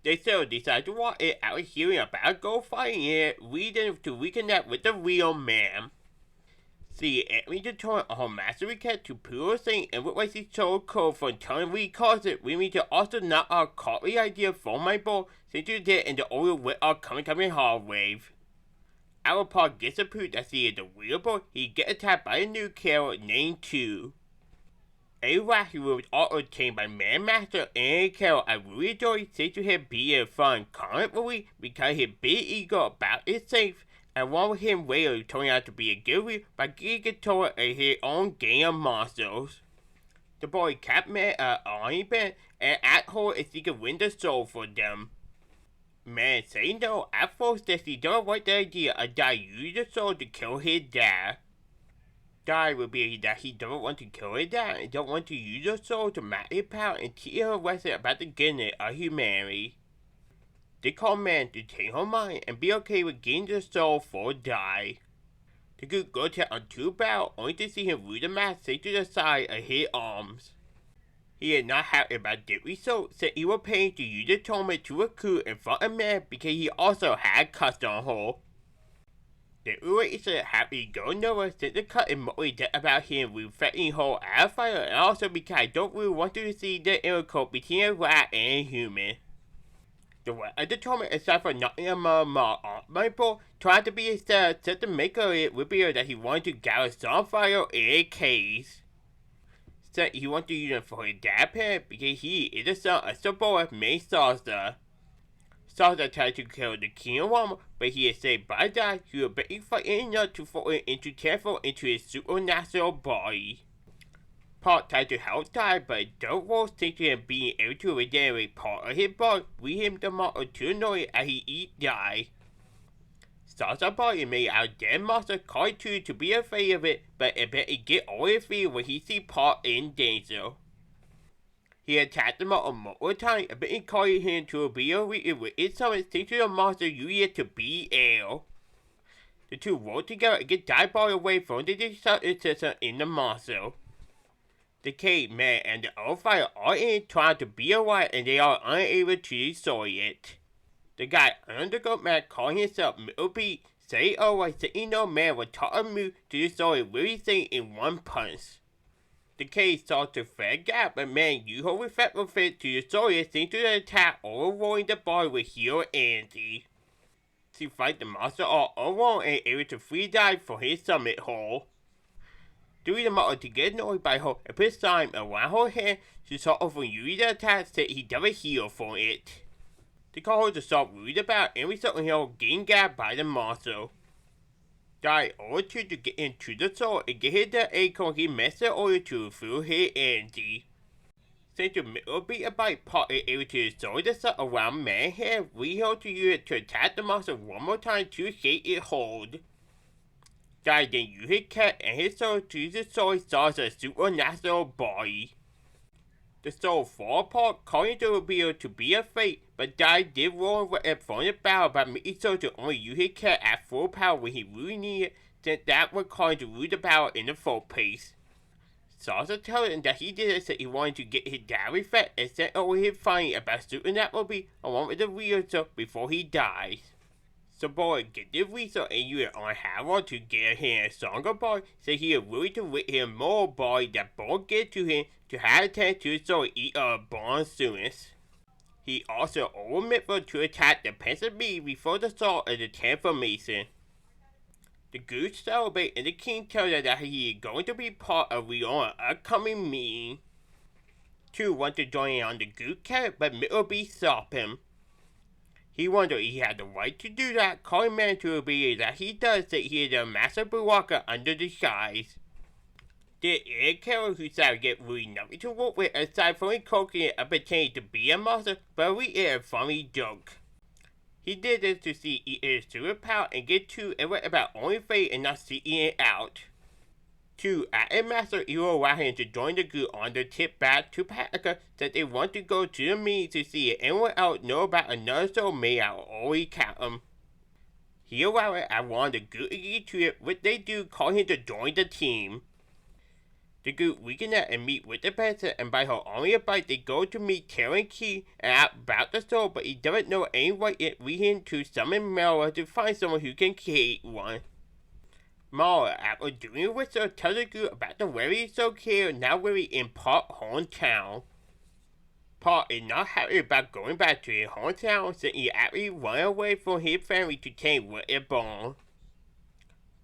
They still decided to walk it out of hearing about go fighting it, leading to reconnect with the real man. See, entering the tournament on her mastery cat to pure saint and what was his soul code for telling we calls it, we need to also not our costly idea for my boy, since you did in the oil with our coming hard wave. Our part gets approved that he is the real boy, he get attacked by a new carol named 2. A wacky was also obtained by Man Master and a carol I really enjoy said to him be a fun comic movie because his big ego about is safe, and one with him later turning out to be a good by getting control of his own gang of monsters. The boy kept met an army band and at her if he could win the soul for them. Man say no at first that he don't like the idea of Dai using the soul to kill his dad. Dai revealed that he don't want to kill his dad and don't want to use the soul to match his power and teach her a lesson about the goodness of humanity. They call Man to change her mind and be okay with getting the soul for Dai. The group go to on 2 barrels only to see him root the mask safe to the side of his arms. He is not happy about the result, said he was paying to use the tournament to recruit in front of Man because he also had cussed on her. The eraser happy go nowhere since the cut is mostly just about him reflecting her as a fighter and also because I don't really want to see the intercourse between a rat and a human. The rest of the tournament aside for knocking a mark on my ball tried to be a star since the maker of it revealed that he wanted to gather some fire in a case. Said he wanted to use them for his dad's parent because he is the son of Sabora May Salsa. Salsa tried to kill the king of Rama, but he is saved by Dai, who was barely fighting enough to fall into transform into his supernatural body. Paul tried to help Dai, but the wolves think to him being able to regenerate part of his body, lead him the monster to annoy as he eats Dai. Salsa's body made out of dead monster called to be afraid of it, but it better get all his fear when he sees Paul in danger. He attacked the monster multiple times, but encouraged him to be a reader with its summons thanks to the monster using to be ill. The two work together and get Dai body away from the destructive system in the monster. The cave man and the old fire are in trying to be alive and they are unable to destroy it. The guy under the goat man calling himself Middle Beat say always that he know man was taught a move to destroy everything in one punch. The cave starts to fed gap, but man used her reflective fit to destroy it thanks to the attack overrolling the body with hero energy. She fight the monster all alone and able to free Dai for his summit hole. Doing the monster to get annoyed by her and put slime around her hand, she saw her from using the attack said he never heal for it. They call her to stop worried about and result in her getting gabbed by the monster. Dai ordered to get into the soul and get hit the acorn he messed in order to fulfill his energy. Since the middle beat by Pot is able to destroy the set around Manhead, we hold to use it to attack the monster one more time to hit it hold. Dai then use his cat and his soul to destroy Star's supernatural body. The soul fall apart, causing the reveal to be a fate, but Dai did roll it from the battle by making so to only use his cat at full power when he really needed it, since that would cause him to lose the battle in the first place. Salsa told him that he did it so he wanted to get his diary fed and sent over his finding about supernatural being along with the research before he dies. So boy, get the research and use it on Harold to get him a stronger boy, so he is willing to let him more boy that boy get to him to have a chance to so eat a born soonest. He also ordered Mitchell to attack the pencil bee before the start of the transformation. The goose celebrate and the king tells her that he is going to be part of Leon's upcoming meeting. Two want to join in on the goose carrot, but Mitchell stops him. He wonders if he had the right to do that, calling man to believe that he does that he is a master walker under the skies. There is a character who started to get really nothing to work with aside from cooking it up pretending to be a monster, but we is a funny joke. He did this to see his superpower and get to and went about only fate and not seeing it out. Two, at a master, he will allow him to join the group on the tip back to Patica that they want to go to the meeting to see if anyone else know about another soul made out or we count him. He allowed it and wanted the group to get to it, which they do, call him to join the team. The group reconnect and meet with the president, and by her only advice they go to meet Terran Key and ask about the soul, but he doesn't know any way it leads him to summon Mara to find someone who can create one. Mara, after doing a whistle, tells the group about the very soul care now very in Pot hometown. Pot is not happy about going back to his hometown since he actually ran away from his family to take what it belonged.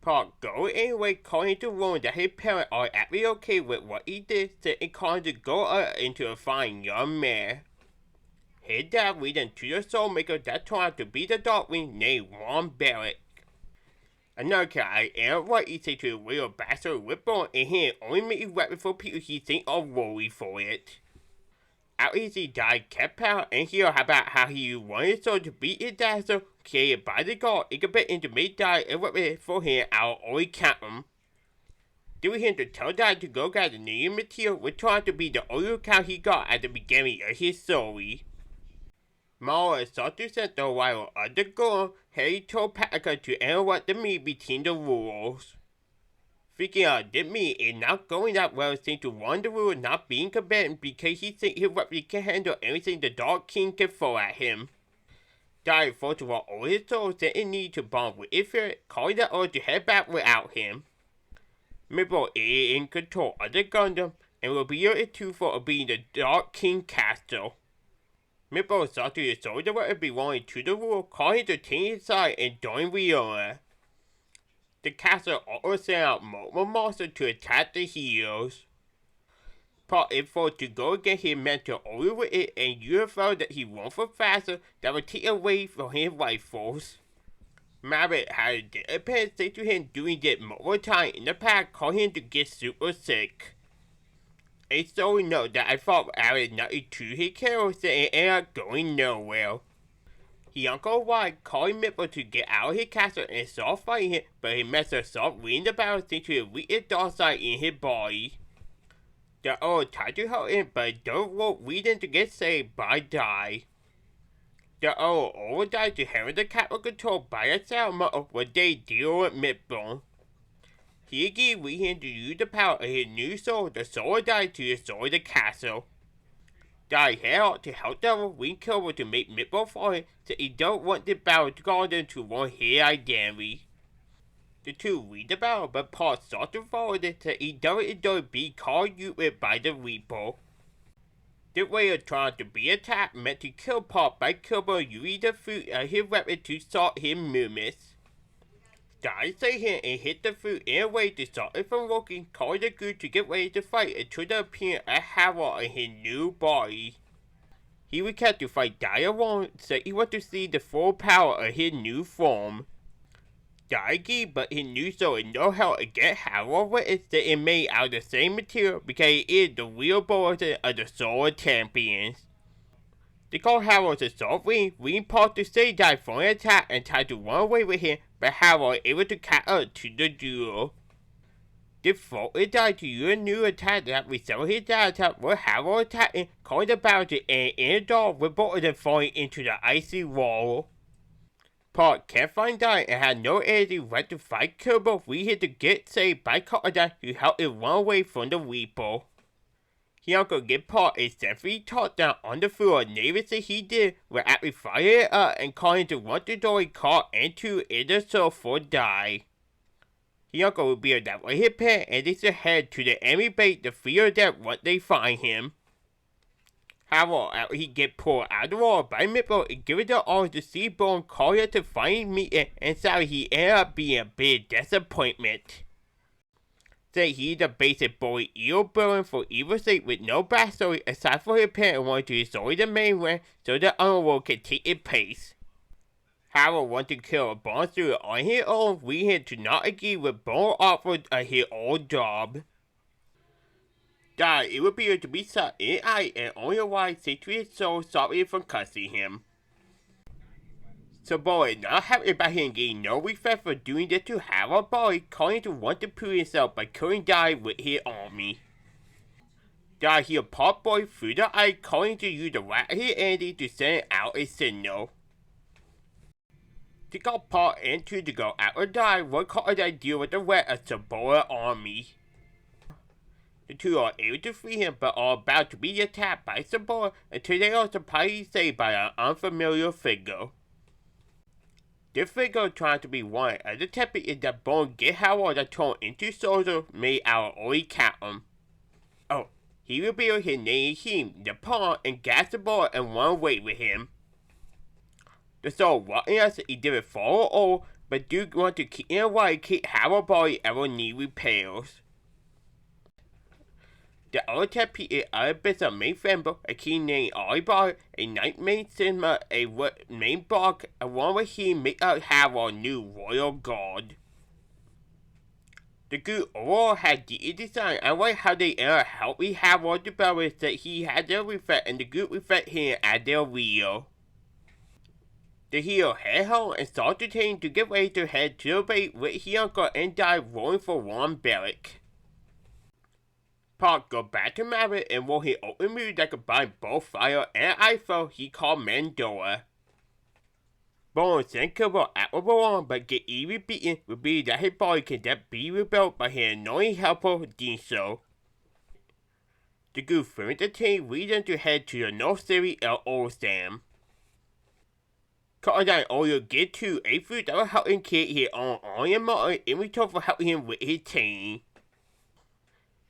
Pot goes anyway, calling to warn that his parents are actually okay with what he did, so it calls to go into a fine young man. His dad leads him to the soulmaker that turned out to be the Darkwing named Ron Barrett. Another guy, Aaron White, he said to the real bastard Whipple, and he only make weapons for people he think are worthy for it. After he died, kept power, and hear about how he wanted his soul to beat his dad, so created by the god, it could be into make die and weapon for him out or count him. Doing him to tell Dad to go get the new material, which turned out to be the only account he got at the beginning of his story. Mara sought to send the while undergoing, Harry told Patica to interrupt the meeting between the rules. Freaking out, this meeting is not going that well since to one of the rules not being combatant because he thinks his weapon can handle everything the Dark King can throw at him. Dai forced to walk over his soul that it needed to bond with his spirit, calling the order to head back without him. Mibble is in control of the Gundam and will be able to for being the Dark King castle. Mibble sought to destroy the weapon belonging to the rule, calling to take his side and join Riona. The castle also sent out multiple monsters to attack the heroes. Pot is forced to go against his mentor over with it and UFO that he won't for faster that will take away from his rifles. Maverick had a pen say to him doing it multiple times in the past, calling him to get super sick. A story note that I thought added nothing to his character so it ended up going nowhere. He Uncle White calling Mipple to get out of his castle and start fighting him, but he messed up start winning the battle since he had weakened dark side in his body. The old tried to help him, but don't want reason to get saved by Dai. The old over died to handle the capital control by a settlement of what they deal with Mipple. He agreed with him to use the power of his new soul, the soul of Dai, to destroy the castle. Dai head out to help the Wing Killer to make Mipple for him, so he don't want the battle garden to want his identity. The two read the battle, but Paul starts to follow it so he doesn't enjoy being called stupid by the Reaper. The way of trying to be attacked meant to kill Paul by Kilbo using the fruit of his weapon to start his movements. Dai saved him and hit the fruit in a way to stop it from working, calling the group to get ready to fight until the appearance of Harold in his new body. He recast to fight Dai alone, so he wants to see the full power of his new form. Daigi, but he knew so and know how to get Harold with it that it made out of the same material because he is the real border of the Solar Champions. They call Harold the Salt Wing part to say that for an attack and tried to run away with him, but Harold able to catch up to the duel. The fault is that to use a new attack that resembled his dad attack where Harold attacking, calling the bounty and in a door with both of them falling into the icy wall. Park can't find out and had no energy right to fight Kirby. We had to get saved by Crocodile who helped him run away from the Reaper. He uncle get Park a safely taught down on the floor. Neighbors that he did were actually fire it up and calling to run the door he caught into in the soul for die. He uncle will be that way his pet and is ahead to the enemy bait to fear that what they find him. Harold, after he get pulled out of the wall by Mippo and give it the orders to Seaborn, call her to find me and sorry he ended up being a big disappointment. Say he's a basic boy evil burden for evil sake with no backstory aside for his parents wanting to destroy the mainland so the underworld can take its place. Harold wanted to kill a Bond student on his own, we had to not agree with Bond offered his old job. It would be to be shot in the eye and only a wise situated soul sorry for cussing him. So boy not happy about him getting no respect for doing this to Harold boy, calling to want to prove himself by killing Dai with his army. He'll pop boy through the eye, calling to use the rat his energy to send out a signal. To go Paul into to go out or die, what called I deal with the rat of Sabora army. The two are able to free him, but are about to be attacked by Sabora until they are surprisingly saved by an unfamiliar figure. This figure trying to be one of the template is that Bone get Harold that turned into soldier made out of oil Captain. He revealed his name him, the pawn, and gas the ball and run away with him. The soul wanting us he didn't follow all, but do want to keep in a way keep Harold body ever need repairs. The other template is other bits of main member, a key named Arale, a night main cinema, a main block, and one where he make up Harold new royal guard. The group overall had the design and like how they are helping Harold develop that he had their reflect and the group reflect him as their real. The hero head home and start the team to get ready to head to the bait with his uncle and die rolling for one barrack. Park go back to Maverick and while he open moves that combine both fire and ice he called Mandora. Bone sent Kirby out of Baron but get even beaten would be that his body can then be rebuilt by his annoying helper Dinso. The group finished the team leading to head to the North City of Olstam. Crocodile Oil get to a fruit that will help him create his own Iron Mountain in return for helping him with his team.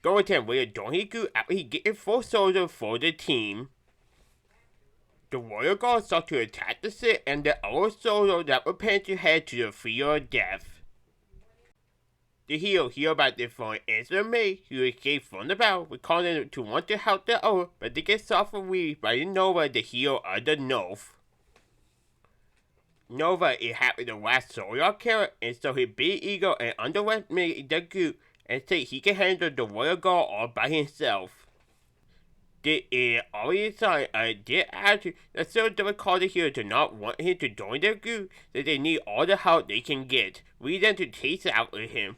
Go attend with a Donny Group after he get a full soldier for the team. The Royal Guard sought to attack the city and the other soldier that were prepared to head to the field of death. The hero hear about this from Answer May, who escaped from the battle, recalling them to want to help the other, but they get suffered by the Nova, the hero of the North. Nova is happy to last Solar carrot, and so he big ego and underestimated the group and say he can handle the Royal Guard all by himself. This is already a sign of a dead attitude that still doesn't cause the hero to not want him to join their group, that they need all the help they can get, leading to chase out with him.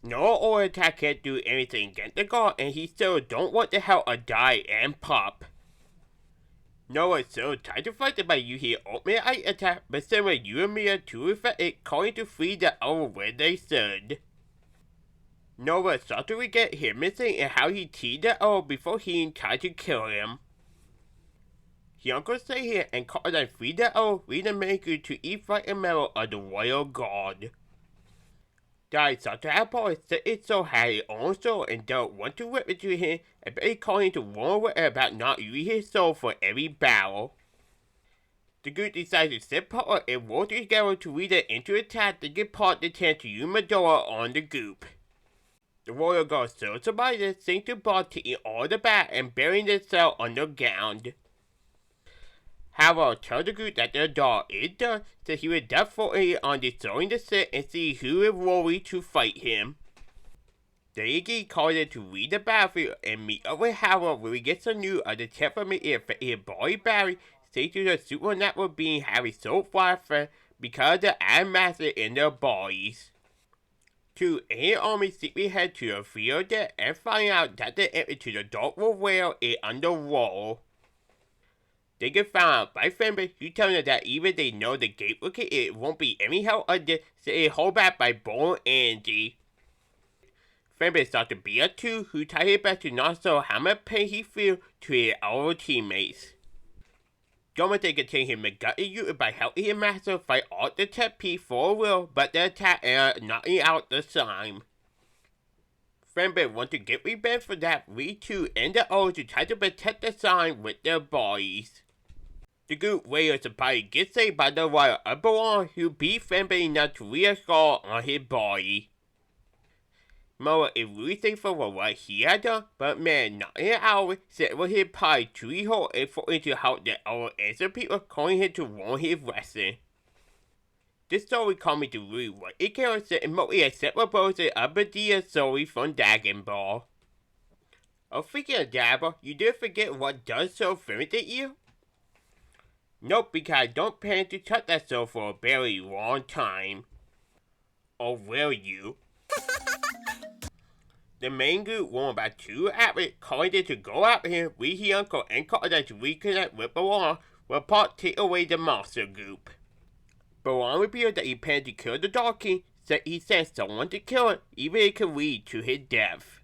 No oil attack can't do anything against the guard, and he still don't want the help of Die and Pop. Noah still tried to fight them by using ultimate ice attack, but similar you and Mia too effective, calling to free the other where they stood. Noah sought to regret him missing and how he teased the other before he tried to kill him. His uncle stayed here and called them free the other, leading the main group to eat fight and medal of the Royal Guard. Dai sought to have Paul set his soul had his own soul and don't want to whip it to him, and Betty calling to warn with her about not using his soul for every battle. The group decided to set Paul and work together to lead them into attack to get Paul the chance to use Medora on the group. The Royal Guard still survived, sank to Bob taking all the bat and burying themselves underground. Harold told the group that their dog is done, so he would definitely on destroying the set and see who is worthy to fight him. They again called it to read the battlefield and meet up with Harold when we get some news of the temperament of his boy Barry, say to the supernatural being having so far from because of the Animaster in their bodies. Two alien armies secretly head to the field there and find out that the entrance to the Dark World Whale is underwater. They get found out by Fenby, who tells them that even they know the gate wicket it won't be any help under, so it hold back by Bo and Andy. Fenby starts to be a two who tries his best to not show how much pain he feels to his other teammates. Goma they continue his McGutty unit by helping his master fight off the Tepe for a will, but the attack and knocking out the slime. Fenby wants to get revenge for that, we too and the others to try to protect the slime with their bodies. The group wails the body gets saved by the royal Oberon who beat Fenby enough to rear a scar on his body. Moa is really thankful for what he had done, but man, not in an hour, said with his pie to his whole effort to help the other answer people calling him to warn his wrestling. This story called me to read what it can say and mostly accept what both the Abadia story from Dragon Ball. Oh, speaking of Dabble, you did forget what does so limited you? Nope, because I don't plan to touch that show for a very long time. Or will you? The main group won about 2 hours, calling them to go out here with his uncle and called them to reconnect with Baron, while Pot take away the monster group. Baron revealed that he planned to kill the Dark King, so he sent someone to kill him, even if it could lead to his death.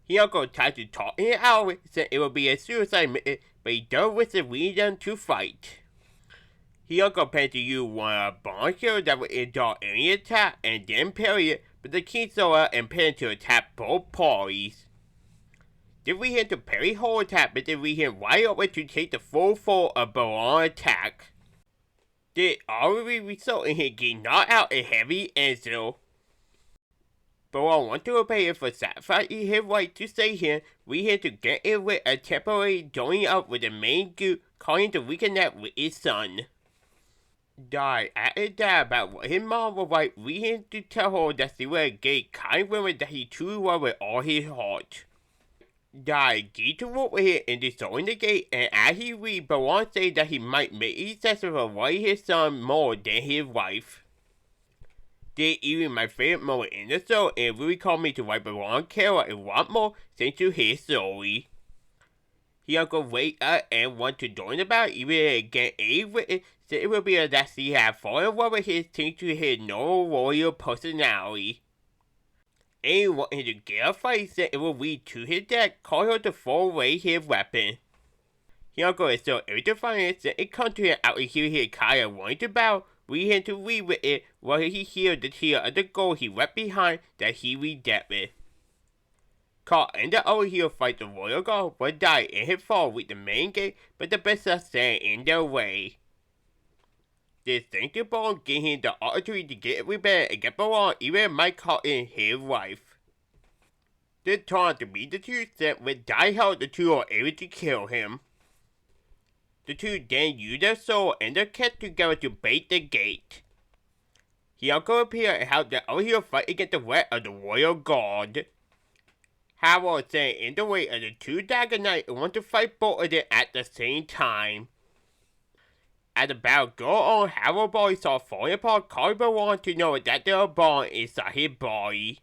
His uncle tried to talk in an hour, said it would be a suicide mission, but he done with the reason to fight. His uncle planned to use one of the bomb killers that would endure any attack and then parry it, but the king saw it and planned to attack both parties. They lead him to parry whole attack, but they lead him right over to take the full force of Baron's attack. They already result in him getting knocked out and heavy Enzo. Baron wants to obey him for sacrificing his right to save him, lead him to get in with a temporary joining up with the main group, calling to reconnect with his son. Dai asked Dad about what his mom was like, leading him to tell her that she was a gay, kind woman that he truly loved with all his heart. Dai agreed to work with him in destroying the gate, and as he read, Baron said that he might make his sister avoid his son more than his wife. This even my favorite moment in the show, and it really called me to write Baron Kara and want more thanks to his story. He uncle wake up and want to join the battle, even again a witness, said it would be that he had fallen in love with his team to his noble royal personality. And wanting to get a fight, said it would lead to his death, calling her to throw away his weapon. His uncle is still able to find it, said it come to him after hearing his Kaya wanting to battle, lead him to leave with it while he healed the tear of the gold he left behind that he redempted. Carl and the other hero fight the royal guard, but die in his fall with the main gate, but the Bessa stand in their way. This thank you Baron gave him the opportunity to get revenge and get Baron even Mike Cotton his wife. This turned out to be the two sent with Die help the two are able to kill him. The two then use their soul and their cat together to bait the gate. He uncle appeared and helped the other hero fight against the threat of the royal guard. Harold said in the way of the two Dagger Knights want to fight both of them at the same time. As the battle go on, Harold's body starts falling apart, calling Baron to know that there are bombs inside his body.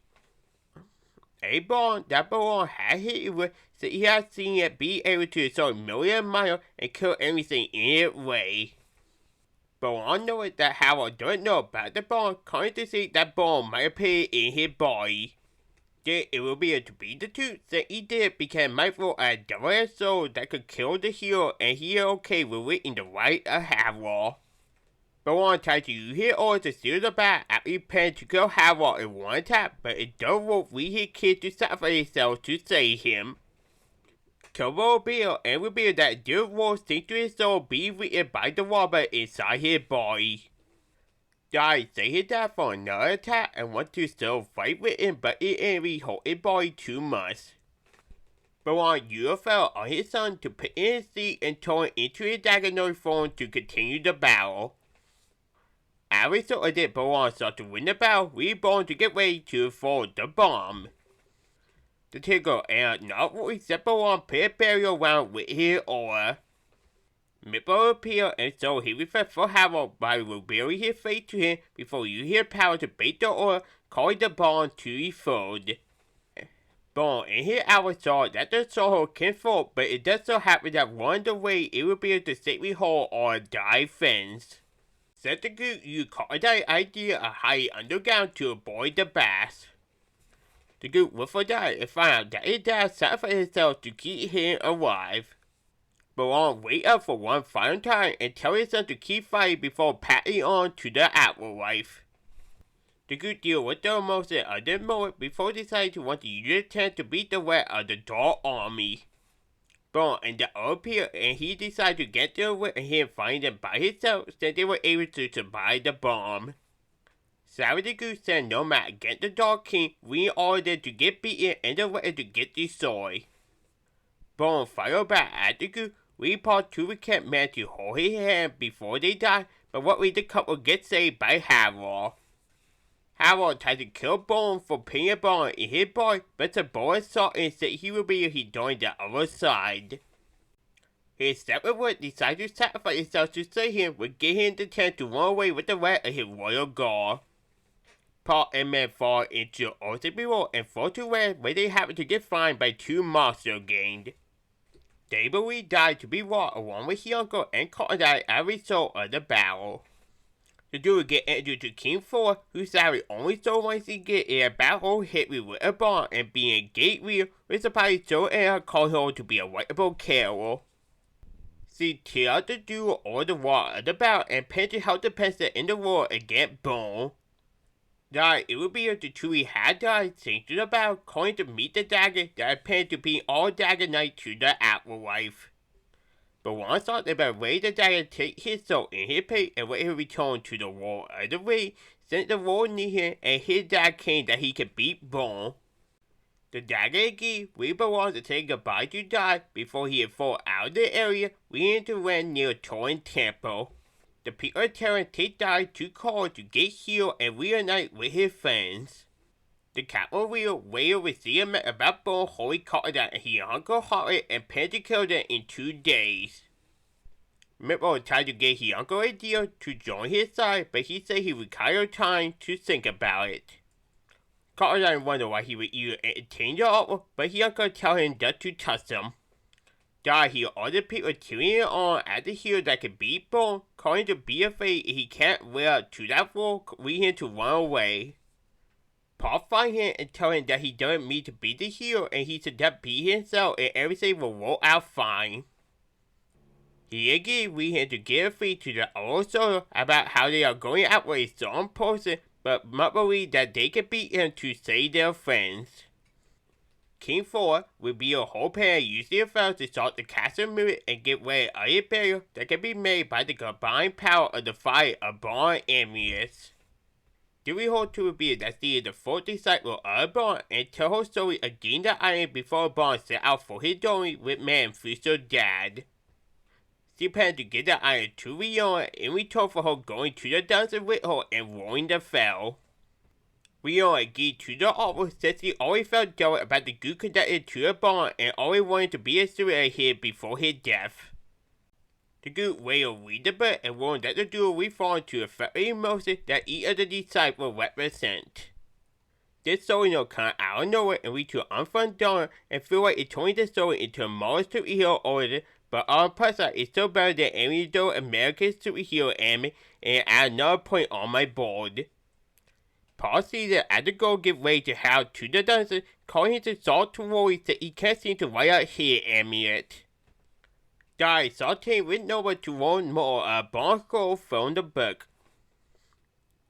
A bomb that Baron had hit with, so he had seen it be able to destroy a million miles and kill everything in its way. Baron noted that Harold doesn't know about the bomb, calling to see that bomb might appear in his body. Then it will be to be the truth that he did because mindful a double soul that could kill the hero and he is okay with it in the right of Harold. Baron tried to use his orders to steal the bat after he planned to kill Harold in one attack, but it don't work with his kid to sacrifice himself to save him. Kobo revealed and revealed that the wolf seems to his soul be written by the robber inside his body. Dai saved his dad from another attack and want to still fight with him, but it enemy hold his body too much. but want UFL on his son to put in his seat and turn into a Dragonoid form to continue the battle. As a result of it, Baron sought to win the battle, reborn to get ready to fold the bomb. The Tigger and not really set Baron put a barrier around with his aura. Mippo appeared and so he refused for Harold by revealing his face to him before you hear power to bait the aura, calling the bomb to be fold. Baron in his hour saw that the soul can fold, but it does so happen that one of the ways it will be able to safely hold or die fence. Set the group use CrossDai idea of hiding underground to avoid the blast. The group will die and find out that his dad sacrificed himself to keep him alive. Baron wait up for one final time and tell his son to keep fighting before passing on to the afterlife. The group deal with the emotion of the moment before deciding to want to use the chance to beat the rest of the Dark Army. Baron and the other appear and he decided to get there with him finding them by himself since they were able to survive the bomb. Savage the group said no matter against the Dark King, we ordered them to get beaten and the rest to get destroyed. Baron fired back at the group. We paused to recap man to hold his hand before they died, but what made the couple get saved by Harold. Harold tried to kill Baron for putting a bomb in his body, but the boy saw and said he would be he joined the other side. His separate word decided to sacrifice himself to save him, would give him the chance to run away with the rest of his royal guard. Paul and men fall into the ocean below and fall to where they happen to get fined by two monsters gained. They believe died to be brought along with his uncle and CrossDai as a result of the battle. The dude get introduced to King 4, who sadly only so once he get in a battle hit me with a bomb and being a gate wheel, which surprised so and called him to be a rightable carol. See, tear out the dude or the wall of the battle and plan to help the peasant in the war against Bone. That it would be if the truly had died thanks to the battle, calling to meet the dagger that appeared to be all Dagger Knight to the afterlife. But once thought they better raise the dagger take his soul in his plate and let him return to the world of the way, since the world need him and his dad came that he could beat Bone. The dagger agreed we belong to say goodbye to die before he had fall out of the area we had to land near Torin Temple. The people of Terran take Die to call to get healed and reunite with his friends. The capital real Whale received a message about Bone Holy CrossDai and he uncle Harley and planned to kill them in 2 days. Mippo tried to get his uncle a deal to join his side, but he said he required time to think about it. CrossDai wondered why he would either entertain the offer, but his uncle told him just to trust him. Die he ordered people cheering on at the hero that could beat Bone, calling to be afraid if he can't wear up to that role, lead him to run away. Paul find him and tell him that he doesn't mean to be the hero and he should just be himself and everything will work out fine. He agreed with him to give a fee to the old soldier about how they are going out with a certain person, but must believe that they can beat him to save their friends. King 4 will be a whole pair using the fells to start the castle movement and get rid of a barrier that can be made by the combined power of the fire of Baron and Amius. The real to reveal that she is the fourth disciple of Baron and tell her story again the island before Baron set out for his journey with man future dad. She planned to get the island to Rion in return for her going to the dungeon with her and rolling the fell. Rion agreed to the offer since he always felt jealous about the good connected to the Baron and always wanted to be a student of his before his death. The group will read the book and warned that the duel will fall into a fiery emotion that each of the disciples represent. This story will come out of nowhere and reach to an unfun donor and feel like it's turning the story into a modern superhero order, but on plus side it's still better than any other American superhero anime and add another point on my board. Paul sees that as the girl get ready to head to the dungeon, calling him to salt to worry that he can't seem to write out his amulet. Die sauteing with Nova to learn more about Baron's from the book.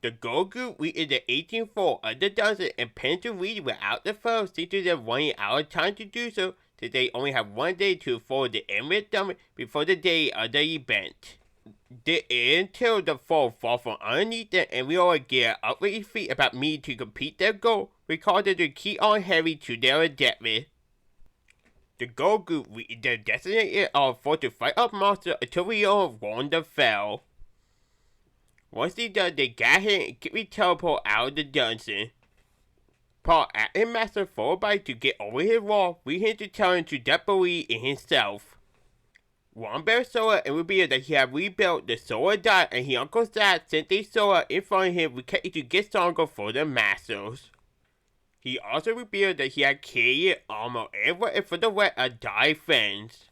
The girl group reads the 18th floor of the dungeon and plans to read without the phone since they're running out of time to do so, since they only have 1 day to afford the amulet dummy before the day of the event. Until the foe fall from underneath them and we all get an outraged feat about me to complete their goal, we call them to keep on heavy to their objective. The goal group we either designated our for to fight up monster until we all warn the fell. Once he does, they got him and get me teleport out of the dungeon. Paul acting master followed by to get over his wall, we had to tell him to not believe in himself. Wombear saw it and revealed that he had rebuilt the Solar Dai and his uncle's dad sent a solar in front of him to get stronger for the masters. He also revealed that he had carried armor and waited for the wet of Dai friends.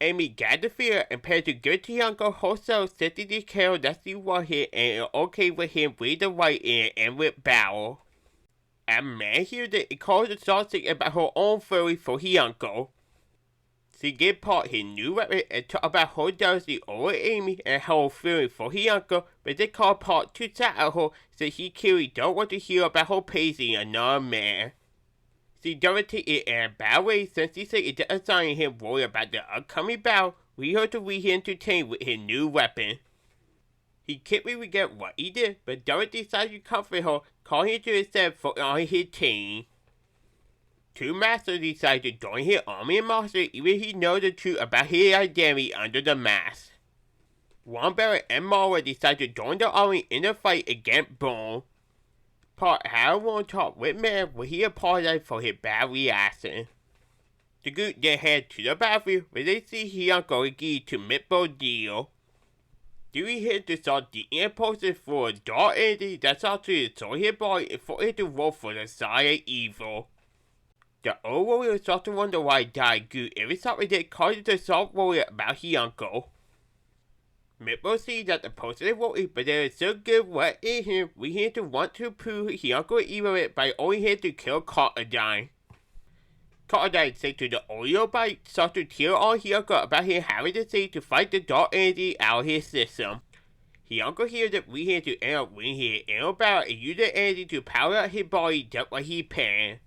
Amy got the fear and planned to give it to his uncle wholesale, setting the carol that she wanted and it okay with him with the right in and with battle. A man heard that it caused the sausage about her own fury for his uncle. She gave Paul his new weapon and talked about her jealousy over Amy and her feeling for his uncle, but they called Paul too sad at her since he clearly don't want to hear about her praising another man. She doesn't take it in a bad way since she said it doesn't sign him worry about the upcoming battle. We heard to read him entertained with his new weapon. He can't really regret what he did, but Derek decided to comfort her, calling him to instead for on his team. Two masters decided to join his army and monster even he knows the truth about his identity under the mask. Wombear and Mara decided to join the army in the fight against Bone. Paul had one talk with Man where he apologized for his bad reaction. The group then head to the battlefield where they see his uncle agree to Mitbo's deal. Dewey hit to start the impulses for a dark entity that sought to destroy his body and for it to roll for the side of evil. The old warrior started to wonder why Dai grew every time they caused the soft warrior about his uncle. Mitbo sees that the person is worried, but there is so good what in him, we had to want to prove his uncle evil by only had to kill DragonquestDai. DragonquestDai said to the audio bite, sought to tell all his uncle about him having to say to fight the dark entity out of his system. His uncle hears that we had to end up winning his inner battle and use the energy to power up his body just like he planned.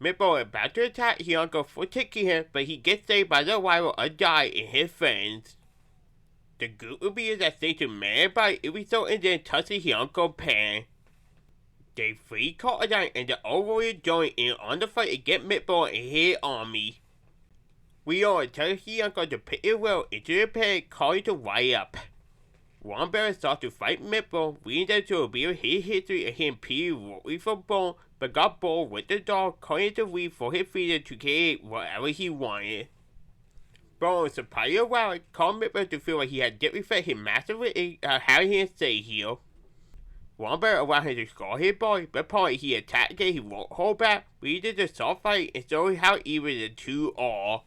Mitbo is about to attack his uncle for taking him, but he gets saved by the rival of Dai and his friends. The group reveals that they to man by it result in them touching his uncle Pan. They free DragonquestDai and the old warrior join in on the fight against Mitbo and his army. We all tell his uncle to put his will into the pen, calling to rise up. Wombear starts to fight Mitbo, leading them to reveal his history and him pretty for Bone, but got bored with the dog, calling to leave for his freedom to create whatever he wanted. Bone surprised around, called Mitbo to feel like he had disrespected his master with having him stay here. Wombear allowed him to scar his body, but upon he attacked again he won't hold back, leading to soft fight and showing how evil the two are.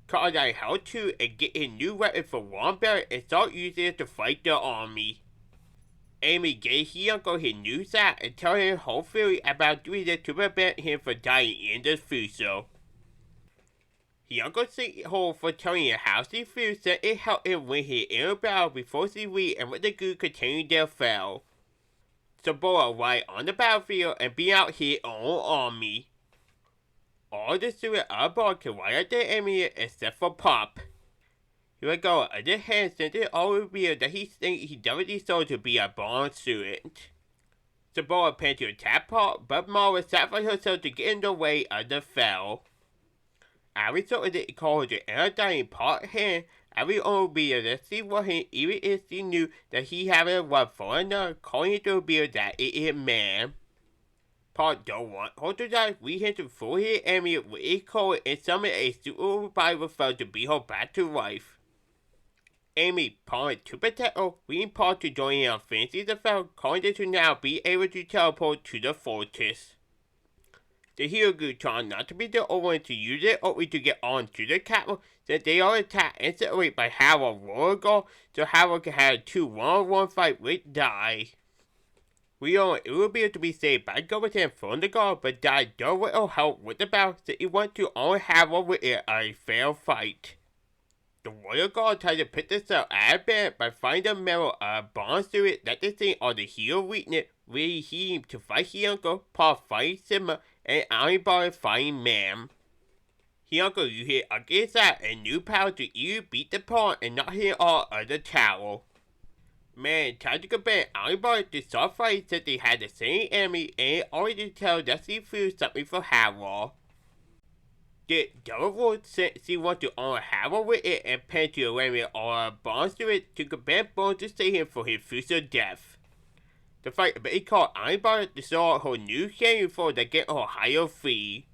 DragonquestDai held true and get his new weapon for Wombear and start using it to fight the army. Amy gave his uncle his new sack and told him her theory about doing this to prevent him from dying in the future. His uncle thanked her for telling him how she feels that it helped him win his inner battle before she leave and let the group continue their fall. Sabora arrived on the battlefield and beat out his own army. All the students aboard can ride out their enemy except for Pop. He would go on the other hand since it all revealed that he thinks he definitely deserved to be a born student. Sabora planned to attack Pop, but Mara sacrificed herself to get in the way of the fell. As a result of it called the dying Pop hand, every owner revealed that she was him even if she knew that he had a love for another, calling it to reveal that it is man. Paul don't want her to die, we had to fool his enemy with a code and summon a super revival spell to bring her back to life. Amy promised to protect her, leading Paul to join in on Fancy the Fell, calling them to now be able to teleport to the fortress. The hero group tried not to be the only one to use their opening to get on to the capital, since they are attacked instantly by Howard Royal Guard, so Howard can have a 2 1-on-1 fight with Dai. We all it will be able to be saved by Goverton from the guard, but Dai don't want to help with the battle, so he wants to only have one with it a fair fight. The Royal Guard tried to put this out at bed by finding a mirror of a bond student that they think are the hero weakness, leading him to fight his uncle, Paul fighting Simba, and Anibal fighting Mam. His uncle used his against that and new power to even beat the pawn and knock him out of the tower. Man tried to compare Anibal to soft fight since they had the same enemy and already tell that she feels something for Howard. The devil since he wants to honor Harold with it and plan to eliminate all bonds to it to prevent Bones to save him for his future death. The fight ability called Anybody to start her new champion for to get her higher fee.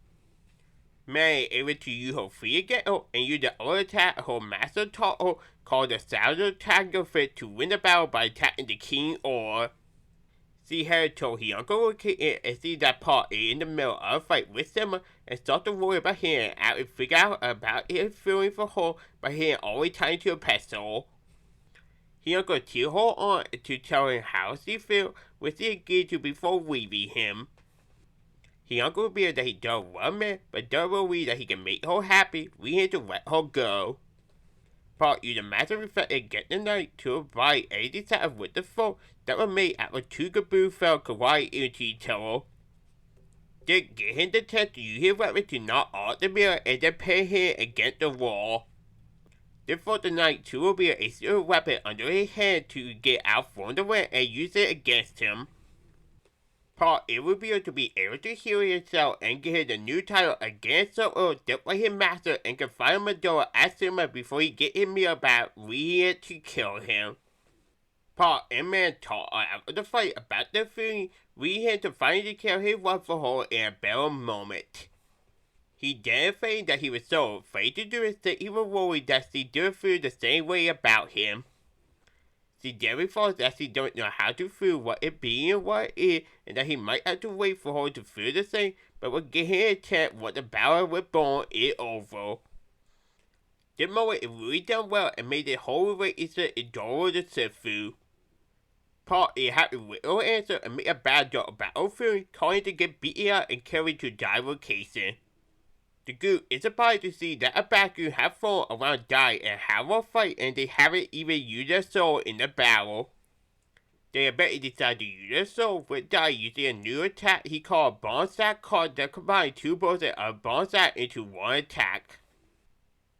Mary able to use her free again and use the other attack her master taught her called the Salad Tiger Fit to win the battle by attacking the king or. She had told her uncle would kick in and see that part in the middle of a fight with Simba and start to worry about him and would figure out about his feeling for her by him always tying to a pestle. He uncle tell her on to tell him how she feel, which he agreed to before leaving him. He uncle revealed that he does love man, but does believe that he can make her happy, we had to let her go. Part use the master effect and get the knight to avoid any decided with the foe that were made after two Gaboo fell collide into each other. Then get him the chance to use his weapon to knock out the mirror and then pin him against the wall. Therefore the knight to reveal a silver weapon under his hand to get out from the wind and use it against him. Part it revealed to be able to heal himself and get him the new title against Earth just like his master and can find Medora at Simba before he get his meal back, leading it to kill him. Part and Man talked after the fight about their feeling, leading him to finally kill his wife for her in a better moment. He then saying that he was so afraid to do it that he was worried that she didn't feel the same way about him. She then reports that she don't know how to feel what it being and what it is, and that he might have to wait for her to feel the same, but will give him a chance when the battle with Bone is over. This moment is really done well and made the whole relationship adorable to sit through. Part is happy with her answer and make a bad job about her feeling, calling to get beaten up and carried to die location. The group is surprised to see that a Baku have fallen around Dai and have a fight and they haven't even used their soul in the battle. They eventually decide to use their soul with Dai using a new attack he called Bonsai card that combined two bolts of Bonsai into one attack.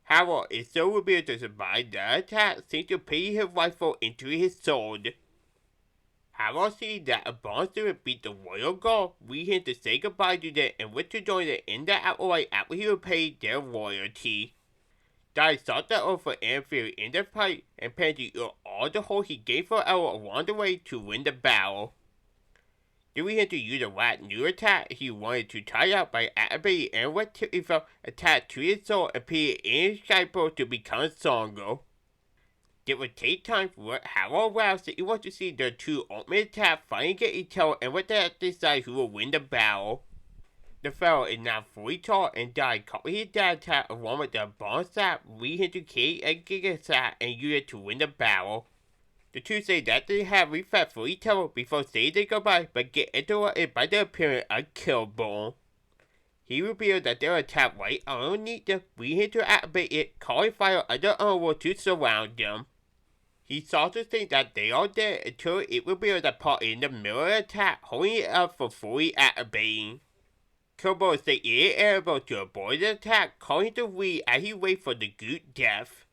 Harold is so revealed to survive the attack since to put his rifle into his sword. Harold sees that a monster beat the royal guard, leading him to say goodbye to them and went to join them in the outright after he would pay their royalty. Dai sought the oath for interfering in the fight and planned to use all the hold he gave for Arale along the way to win the battle. Then we had to use the last new attack he wanted to try out by activating and what Tippy felt attached to his sword and put it in his cycle to become stronger. It would take time for Harold Rouse that he wants to see the two ultimate attacks finally get each other and with that decide who will win the battle. The fellow is now fully taught and Dai copied his dad attack along with the Bonsai, lead him to Kate and Gigasat and use it to win the battle. The two say that they have reflect for each other before saying they goodbye but get interrupted by the appearance of Killbone. He revealed that their attack right underneath them, leading him to activate it, calling fire on the underworld to surround them. He starts to think that they are dead until it reveals that part in the middle of the attack, holding it up for fully activating. Killbone said it is able to avoid the attack, calling to lead as he waits for the good death.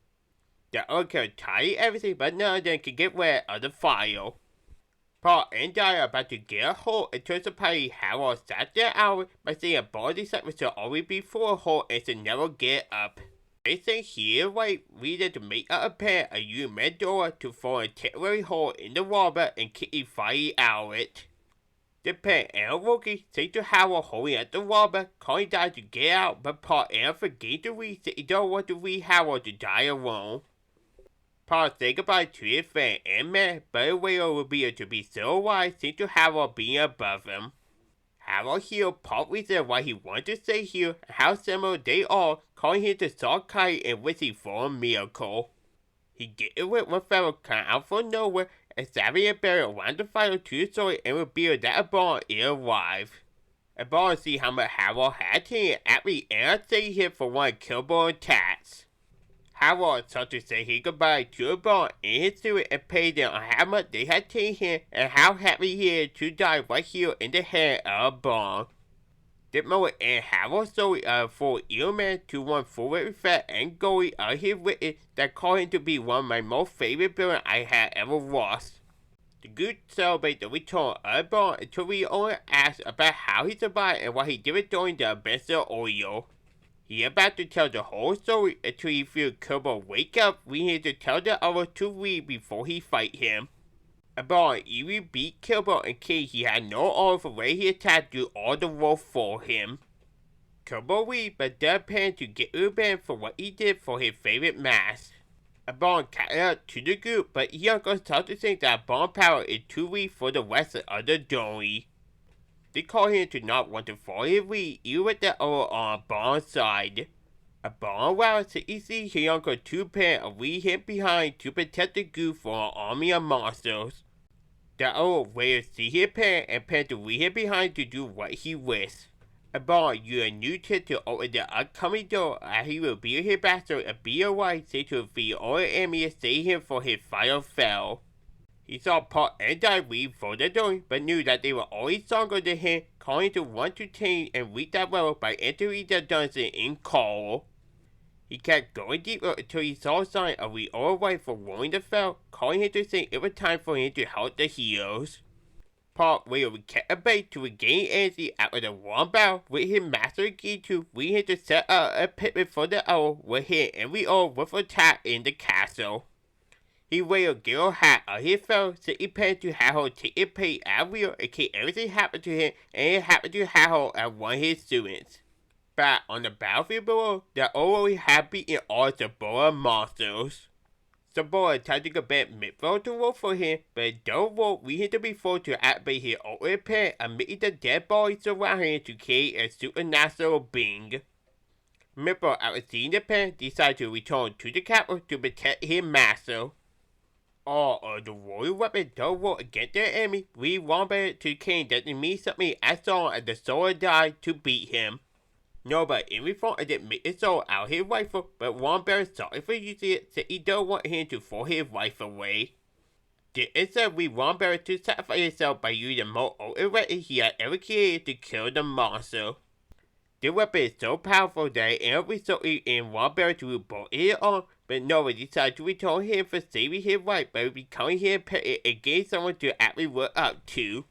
The other can tie everything, but none of them can get rid of the fire. Paul and Dai are about to get a hold until surprisingly Harold sat there out by saying a body segment should always be full of hold and should never get up. They say he is right, leading to make a pair of you Medora to form a temporary hole in the water and kick the fire out of it. The pair and Wookie say to Harold holding at the water, calling Dai to get out, but Paul and forget to read that he don't want to leave Harold to die alone. Paul said goodbye to his friend and man, but it will reveal to be so wise since to Harold being above him. Harold healed Paul reasons why he wanted to stay here and how similar they are, calling him to saw Kai and wishing for a miracle. He get it with one fellow come out from nowhere and Savvy and Barry around the fire to the story and reveal that a barn is alive. A barn see how much Harold had to him at the end say him for one Killbone attacks. Harold sought to say his goodbye to the barn in his suit and pay them on how much they had taken him and how happy he is to die right here in the head of a barn. This moment and Harold's story of for ill man to one full of respect and glory of his witness that called him to be one of my most favorite villains I had ever lost. The group celebrate the return of the barn until we only ask about how he survived and why he did it during the events of Oreo. He about to tell the whole story until he feels Kobo wake up. We need to tell the other to read before he fight him. About Erie beat Kobo in case he had no order for where he attacked do all the work for him. Kobo read but does plan to get revenge for what he did for his favorite mask. Abon catches up to the group, but Yonko starts to think that Abon's power is too weak for the rest of the Dory. They call him to not want to follow his lead, even with the other on Abon's side. Abon allows to easily Yonko to plan of leave him behind to protect the group from an army of monsters. The other waiters see his plan and plan to leave him behind to do what he wishes. Abon uses a new trick to open the upcoming door as he will be his bastard and be a wife say to defeat all the enemies save him for his final fall. He saw Paul and Dai leave for the door, but knew that they were always stronger than him, calling to want to change and reach that level by entering the dungeon in coral. He kept going deeper until he saw a sign of the old wife for rolling the fell, calling him to say it was time for him to help the heroes. Paul will kept a bait to regain energy after the one battle with his master again to lead him to set up a pivot for the owl with him and we all with attack in the castle. He will get a hat of his fellow so he planned to have her take a plate at will in case everything happened to him and it happened to have her as one of his students. But on the battlefield below, the owl had beaten all the Boa monsters. Sabora tried to prevent Mithril to roll for him, but don't roll we him to before to activate his ultimate plan and making the dead bodies around him to create a supernatural being. Mithril, after seeing the plan, decided to return to the capital to protect his master. All of the royal weapons don't roll against their enemy, we Wombat to King doesn't mean something as long as the sword died to beat him. No, but in reform I didn't make his soul out his rifle, but Wombat is sorry for using it, so he don't want him to throw his rifle away. This said we Wombat to sacrifice himself by using the most ultimate weapon he had ever created to kill the monster. The weapon is so powerful that it ended up resulting in Wombat to bolt his arm, but Nova decided to return him for saving his life by becoming his pet against someone to actually work up to.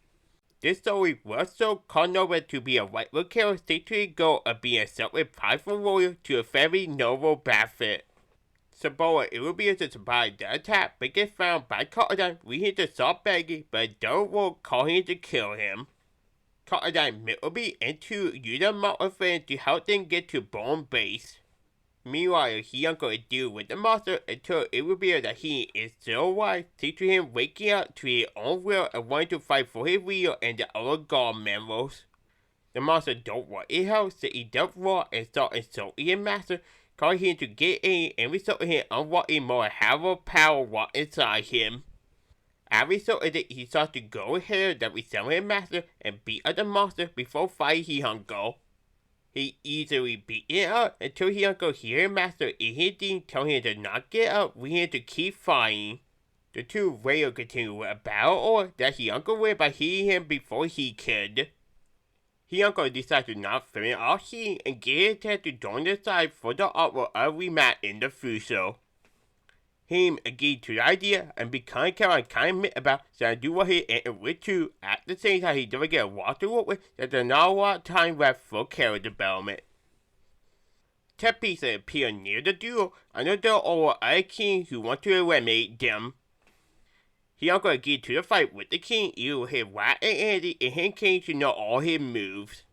This story was so called Nova to be a white character stick to the goal of being a self-prideful warrior to a very noble benefit. Sabora it will be able to survive the attack but get found by Crocodile, we him to stop begging but don't will call him to kill him. Crocodile will be into use a mountain friend to help them get to Bone Base. Meanwhile, he uncle deal with the monster until it will be that he is still alive, teaching him waking up to his own will and wanting to fight for his real and the other god members. The monster don't want his help, so he dumps raw and starts insulting his master, calling him to get in and resulting in him unwanting more horrible power what inside him. As a result of it, he starts to go ahead that resemble his master and beat up the monster before fighting his uncle. He easily beat it up until he uncle hear his master in his dream telling him to not get up, we had to keep fighting. The two will continue with a battle or that he uncle win by hitting him before he could. He uncle decided to not finish off he and get his chance to join the side for the artwork of Remake in the future. Him agreed to the idea and became kind of about so I do what he entered with too. At the same time, he doesn't get a lot to work with, that there's not a lot of time left for character development. 10 pieces appear near the duo, and there are other kings who want to eliminate them. He uncle agreed to the fight with the king, even with his Rat and Andy, and his king should know all his moves.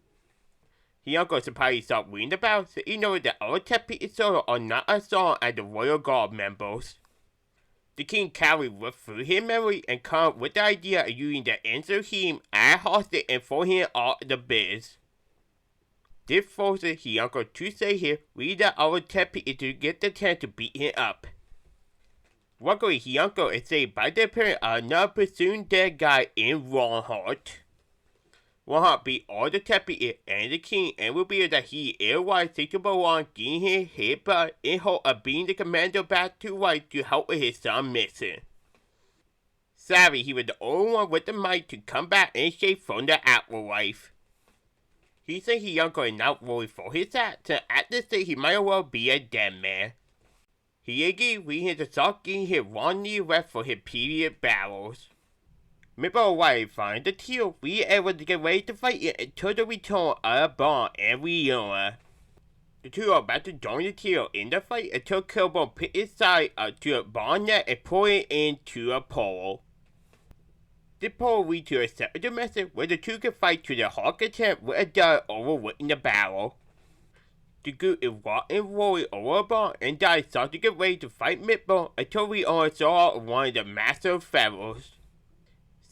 He uncle surprised he stopped winning the battle, so he knows that all 10 pieces solo are not as strong as the royal guard members. The king carried through his memory and come up with the idea of using the answer him as hostage and for him all the biz. This forces his uncle to say here, we the other 10 people to get the chance to beat him up. Luckily, his uncle is saved by the appearance of another pursuing dead guy in Ronheart. Ronheart beat all the 10 people and the king and revealed that he is wise to belong getting his head butt in hope of being the commander back to life to help with his son missing. Sadly, he was the only one with the might to come back and escape from the afterlife. He said his uncle is not worried for his act, so at this stage he might as well be a dead man. He agreed with him to start getting his one knee rest for his previous battles. Mippo White find the teal, we able to get ready to fight it until the return of Bond and Riona. The two are about to join the trio in the fight until Killbone put his side up to a bond net and pull it into a pole. The pole leads to a separate method where the two can fight to their hard content with a dud over winning the battle. The group is walking and rolling over a bond and Dai starts to get ready to fight Midbone until we all saw one of the massive pharaohs.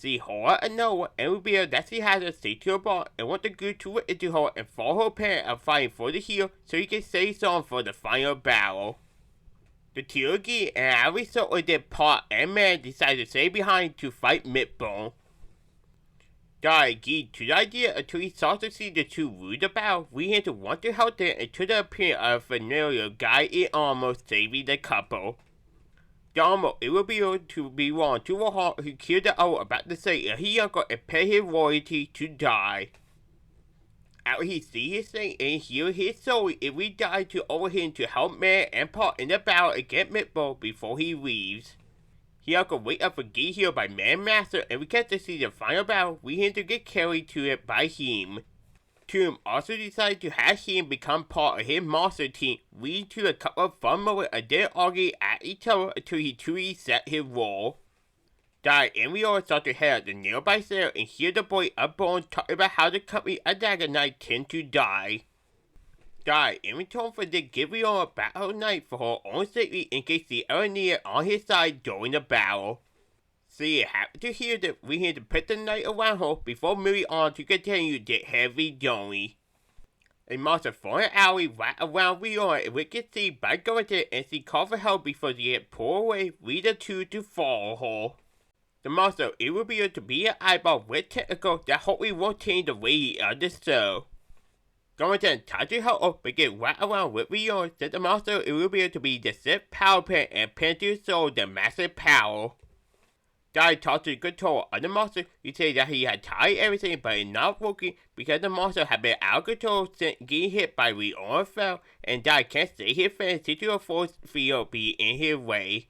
She horror and Noah and reveal that she has a secure bond and want the group to witness to her and follow her plan of fighting for the heel so he can say something for the final battle. The trio agree and as a result of their Pot and Man decide to stay behind to fight Midbone. Dai agreed to the idea until he starts to see the two lose the battle, leading to want to help them until the appearance of a familiar guy in armor saving the couple. The armor it will be able to belong to Rahal who killed the owl about to say that his uncle and pay his royalty to die. After he sees his thing and heals his soul, it will die to over him to help Man and Pot in the battle against Midbone before he leaves. He also wake up for get healed by Man Master and we get to see the final battle, leading to get carried to it by him. Tomb also decided to have him become part of his monster team, leading to a couple of fun moments of them arguing at each other until he truly set his role. Dai and we all start to head out the nearby cell and hear the boy Upborn talk about how the company of DragonquestDai tend to die. Dai in return for this give Leon a battle knife for her own safety in case the ever needed on his side during the battle. She is happy to hear that we had to put the knife around her before moving on to continue the heavy journey. A monster foreign alley right around Leon and we can see by going there and she called for help before they get pulled away, lead the two to follow her. The monster it will be able to be an eyeball with tentacles that hopefully won't change the way of the show. Going to try to help her but get right around with Leon said the monster it will be able to be the Sith power plant and plan to show the massive power. Dai talked to the control of the monster who said that he had tried everything but it not working because the monster had been out of control since getting hit by Leon fell and Dai can't stay his friend due to a force field be in his way.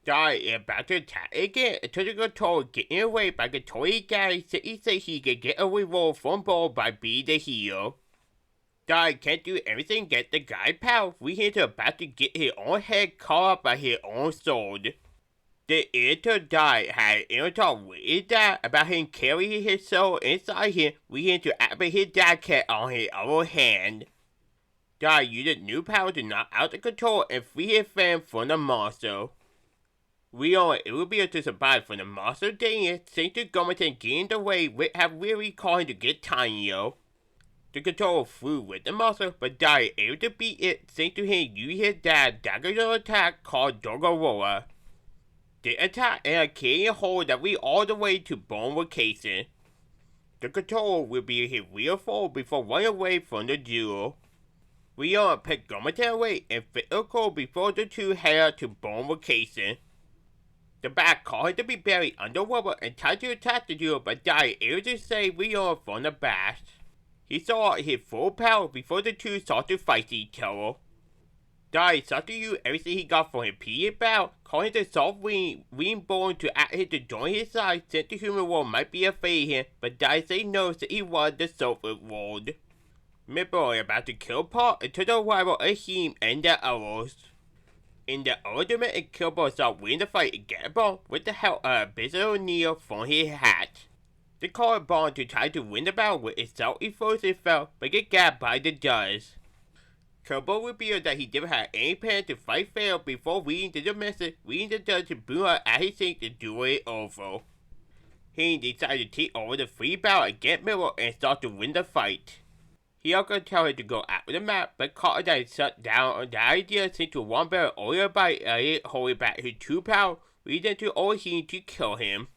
Dai is about to attack again until the control getting away by controlling Gary since he said he could get a reward from Ball by being the hero. Dai can't do everything against the guy's power, leading to about to get his own head caught up by his own sword. The editor Dai had an intertalk with his dad about him carrying his soul inside him, leading to activate his dad cat on his other hand. Dai used a new power to knock out the control and free his friend from the monster. Leon it will be able to survive from the monster danger thanks to Gomerton getting in the way which have really caused him to get tinier. The controller flew with the monster, but Dai able to beat it thanks to him using his dad's dagger attack called Dogoroa. The attack and a carrying hold that we all the way to Bone Vacation. The controller will be his real foe before running away from the duel. Leon picked Gomerton away and fit a call before the two head out to Bone Vacation. The bat called him to be buried under rubber and tried to attack the duel, but Dai able to save Leon from the blast. He saw his full power before the two started to fight each other. Dai started to use everything he got from his previous battle, calling the soft wing born to ask him to join his side since the human world might be afraid of him, but Dai said no since he wanted the sofa world. Midbone about to kill Paul until the arrival of him and the others. In the ultimate and Killbone started winning the fight against Bond with the help of Bishop O'Neill from his hat. They called Bond to try to win the battle with itself before it fell, but get gapped by the judge. Killbone revealed that he didn't have any plan to fight fair before reading the message, leading the judge to boo her as he thinks the duel is over. He decided to take over the free battle against Miller and start to win the fight. He also told him to go after the map, but Carter shut down on the idea since to one better order by Elliot holding back his true power, leading to all him to kill him.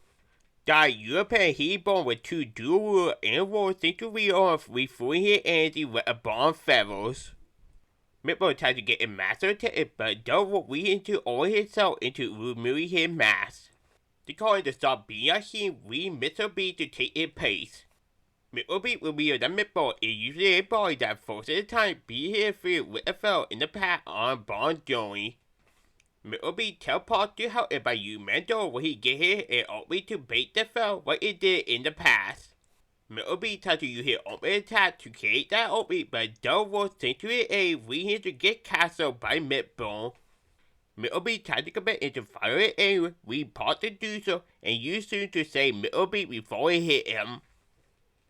Dai European he born with two dual rule and war seem to read off refueling his energy with a bomb feathers. Midbone tried to get a master attack, but don't read into all himself into removing his mask. They call him to stop being a him, reading Mr. B to take his place. Mr. B revealed that Midbone is usually a boy that forces the time be here free with a fell in the past on Bond journey. Mr. B tell Paul to help him by using mentor when he get here and ultimately to bait the fell what it did in the past. Middleby tried to use his ultimate attack to create that ultimate, but Dove was sent to his aid, leading him to get castled by Midbone. Middleby tried to commit into fire aim, we paused to do so, and used soon to save Middleby before it hit him.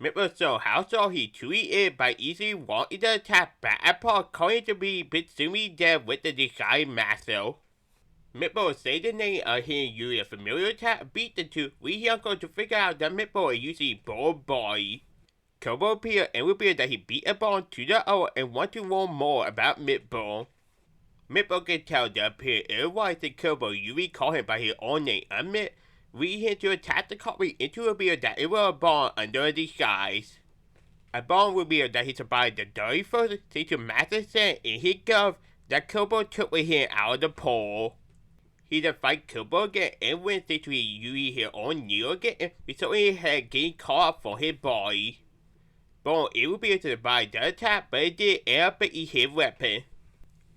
Midbone saw how saw he truly is by easily wanting to attack back at Paul, calling to be presumably dead with the disguised master. Midbone said the name of him using a familiar attack beat the two, leading Uncle to figure out that Midbone is using bold body. Kobo appeared and revealed that he beat a ball to the hour and wanted to learn more about Midbone. Midbone can tell the appear otherwise that Kobo usually call him by his own name Amit, leading him to attack the copy into reveal that it was a ball under a disguise. A ball revealed that he survived the dirty first thanks to master sand in his glove that Kobo took with him out of the pool. He then fight Kobo again and wins thanks to using his own needle again, resulting in his head getting caught up from his body. Bone it would be able to survive the attack, but it did end up being his weapon.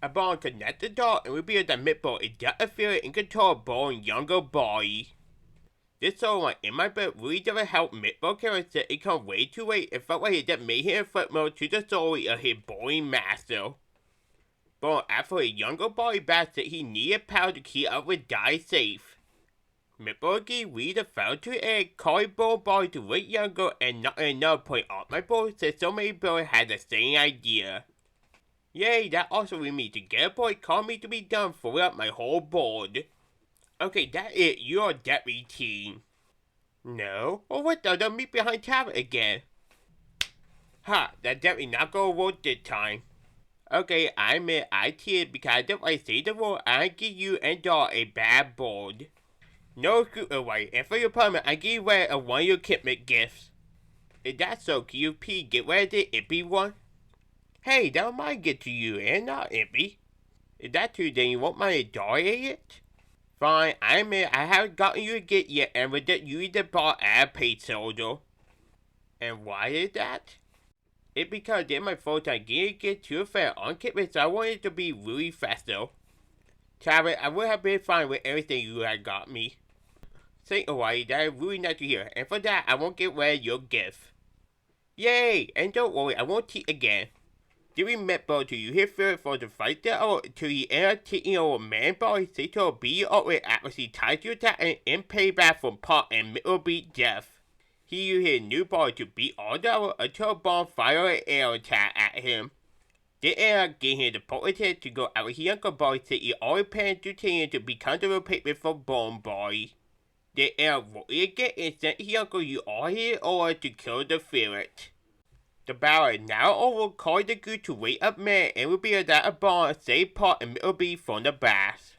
A bone connected the door and revealed that Midbone is just a feeling in control of Bone's younger body. This storyline in my book really doesn't help Midbone character. It come way too late and felt like it just made him a footnote to the story of his boring master. Bone after his younger body back said he needed power to keep up with Dai safe. Midbone agreed we the fell to egg, calling Bone body to look younger and not enough point out my boy said so many boys had the same idea. Yay, that also lead me to get a boy call me to be done filling up my whole board. Okay, that's it, you're a deputy team. No? Well, what the meat behind tablet again? Ha, that deputy not gonna work this time. Okay, I admit I cheated because if I say the word, I give you and dog a bad board. No screw away, and for your permit, I give away a one of your Kitmet gifts. If that's so, can you please get rid of the Impy one? Hey, that might get to you and not Impy. If that's true, then you won't mind adoring it? Fine, I admit I haven't gotten you a gift yet and would just use the bar as a paid soldier. And why is that? It's because in my first time getting a gift to a fan on Kitmet, so I wanted it to be really faster. Tablet, I would have been fine with everything you had got me. Say alright, that is really nice to hear, and for that I won't get rid of your gift. Yay! And don't worry, I won't cheat again. Giving Midbone to you his fear for the fight that out till he end up taking over man body, say to be up with accuracy tied to attack and in payback from Pop and Middleby death. He used his new body to beat all the other until Bone fired an air attack at him. They ended up getting him the potency to go out with his younger body, so he always planned to take him to become the replacement for Bone body. They ended up rolling again and sent his uncle you all his order to kill the ferret. The battle is now over, calling the group to wake up man and reveal that a Bone saved Pop and Middleby from the blast.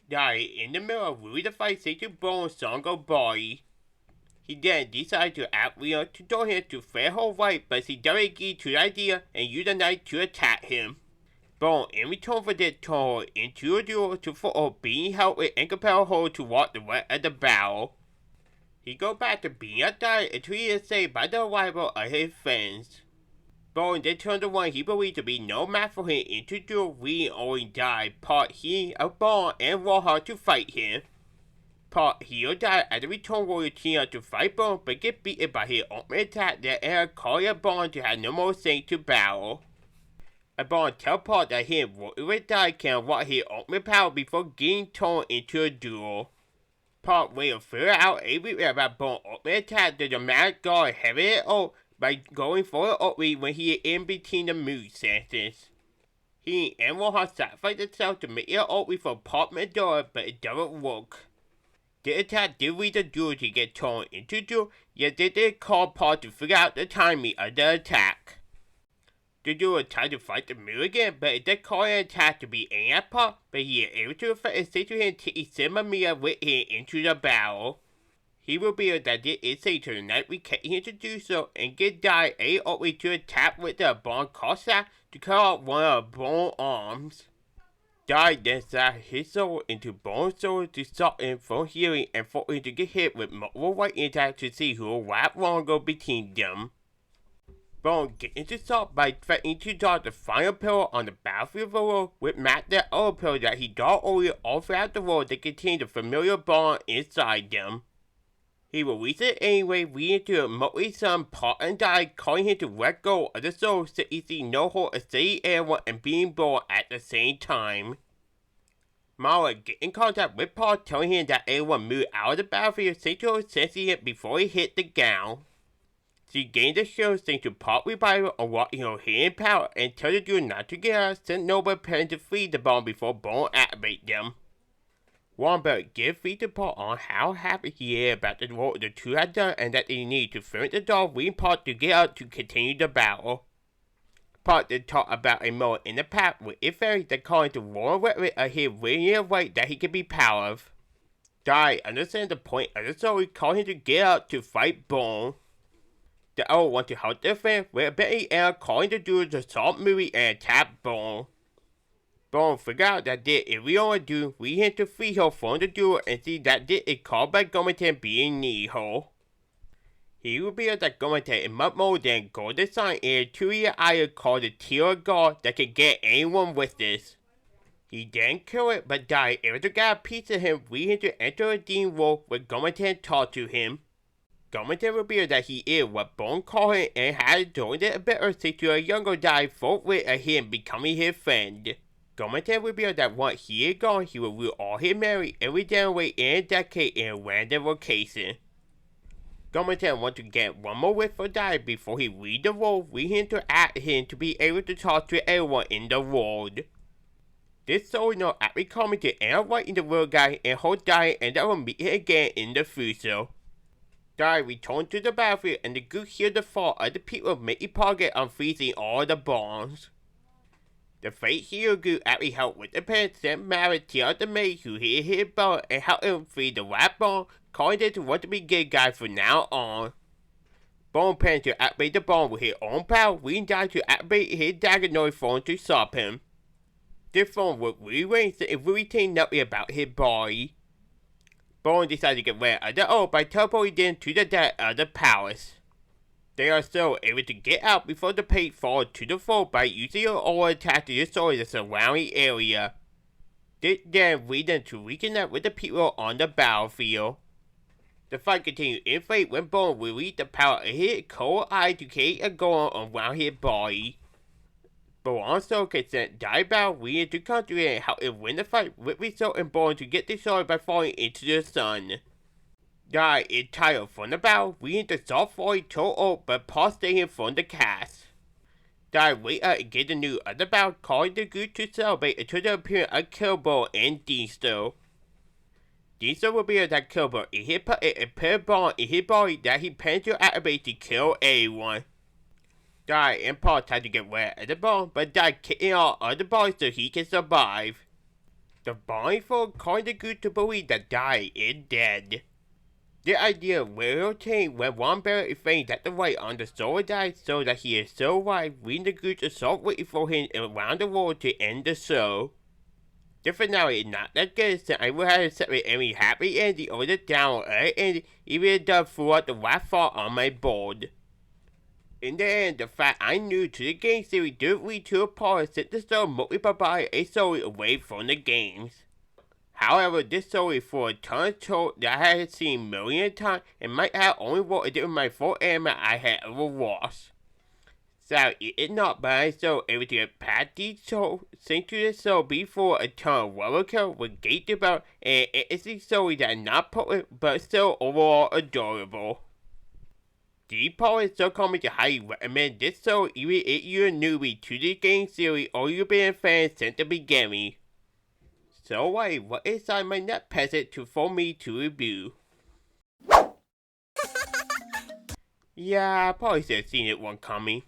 Dai, in the middle of really the fight, say to Bone's younger body. He then decided to ask Leon to join him to fair her right, but she doesn't agree to the idea and used the knife to attack him. Bone, in return for this, turned her into a duel to for her being helped with and compel her to walk the rest of the battle. He goes back to being a Dai until he is saved by the arrival of his friends. Bone then turned the one he believed to be no match for him into duel, leading only Dai, Part he of Bone and Rohan to fight him. Part he'll die at the return warrior team up to fight Bone, but get beaten by his ultimate attack that ended calling Bone to have no more strength to battle. A Bone tells Part that he and warrior Dai can unlock his ultimate power before getting turned into a duel. Part will figure out everywhere about Bone's ultimate attack the dramatic guard heavy it up by going for an ultimate when he is in between the mood senses. He and Rohan sacrifice themselves to make it ultimate for Part Medora, but it doesn't work. The attack did lead the duel to get turned into duel, yet they did call Paul to figure out the timing of the attack. The duel tried to fight the mirror again, but it did call an attack to be aimed at Paul, but he is able to effect and say to him to send Mamiya with him into the battle. He revealed that it is safe to the night we kept him to do so, and get Dai a ultimate to attack with the Bone Cossack to cut off one of Bone's arms. Dai then sat his soul into Bone's soul to stop him from healing and for him to get hit with multiple right attacks to see who will last longer between them. Bone gets into stop by threatening to draw the final pillar on the battlefield world with Matt that other pillar that he draw earlier all throughout the world that contain the familiar bond inside them. He released it anyway, leading to Mowgli's son Paul and Dai calling him to let go of the soul so he sees no hold of saving everyone and being born at the same time. Mala gets in contact with Paul, telling him that everyone moved out of the battlefield thanks to her sensing it before he hit the ground. She gained the shield thanks to Paul's revival, unlocking her hidden power, and tells the dude not to get out since Nova planned to free the bomb before Bone activates them. Wombat gives feed to Paul on how happy he is about the work the two had done and that they need to finish the dog leading Paul to get out to continue the battle. Paul then talked about a moment in the past with a fairy that called him to roll with a hit linear way that he could be proud of. Dai understands the point of the story, calling him to get out to fight Bone. The owl want to help their friend with a Betty and calling the dude to solve movie and attack Bone. Bone figured out that this if we only do, we him to free her from the duel and see that this is called by Gomaten being need her. He revealed that Gomaten is much more than gold design in a 2-year item called the Tear of God that can get anyone with this. He then killed it but died able to get a piece of him, leading him to enter a demon world where Gomaten talked to him. Gomaten revealed that he is what Bone called him and had joined the ability to a younger Dai fought with him becoming his friend. Gomaten revealed that once he is gone, he will rule all his memory and regenerate in a decade in a random location. Gomaten wants to get one more wish for Dai before he leaves the world, leading him to ask him to be able to talk to everyone in the world. This story now actually commented and writing the world guy and hold Dai and that will meet him again in the future. Dai returned to the battlefield and the group healed the fall of the people making progress on freezing all the bombs. The Fate Hero group actually helped with the plan, sent Mara to out the maid who hit his bone and helped him free the last bomb, calling them to want to be good guys from now on. Bone planned to activate the bomb with his own power, leading Dai to activate his Dragonoid form to stop him. This form would rearrange the irritating nothing about his body. Bone decided to get rid of the old by teleporting them to the deck of the palace. They are still able to get out before the plate falls to the floor by using an old attack to destroy the surrounding area. This then leads them to reconnect with the people on the battlefield. The fight continued in fate when Bone released the power of his cold eye to create a golem around his body. Bone also can send Dai Bao leading to country and help him win the fight, with result in Bone to get destroyed by falling into the sun. Dai is tired from the battle, leading to soft falling to but Paul staying him from the cast. Dai wait up and get the news of the battle, calling the group to celebrate until the appearance of Killbone and Deanster. Deanster revealed that Killbone is his put a pair bomb in his body that he plans to activate to kill everyone. Dai and Paul tried to get rid of the bomb, but Dai kicking all of the bodies so he can survive. The bomb form caused the group to believe that Dai is dead. The idea will change when one bearer is saying that the right on the soul dies so that he is so alive, leading the group to start waiting for him around the world to end the show. The finale is not that good, so I will have to separate any happy ending or the downward ending, even if it does throughout the last thought on my board. In the end, the fact I'm new to the game series did lead to a pause since the story mostly provided a story away from the games. However, this story is for a ton of troll that I had seen millions of times and might have only worked in my 4 anime I had ever watched. So it is not, but I still able to get past these trolls thanks to the show before a ton of level kill with gate developed, and it is a story that is not perfect but still overall adorable. These parts still call me to highly recommend this show even if you're a newbie to the game series or you've been a fan since the beginning. So what is on my next present for me to review? Yeah, I probably should have seen it one coming.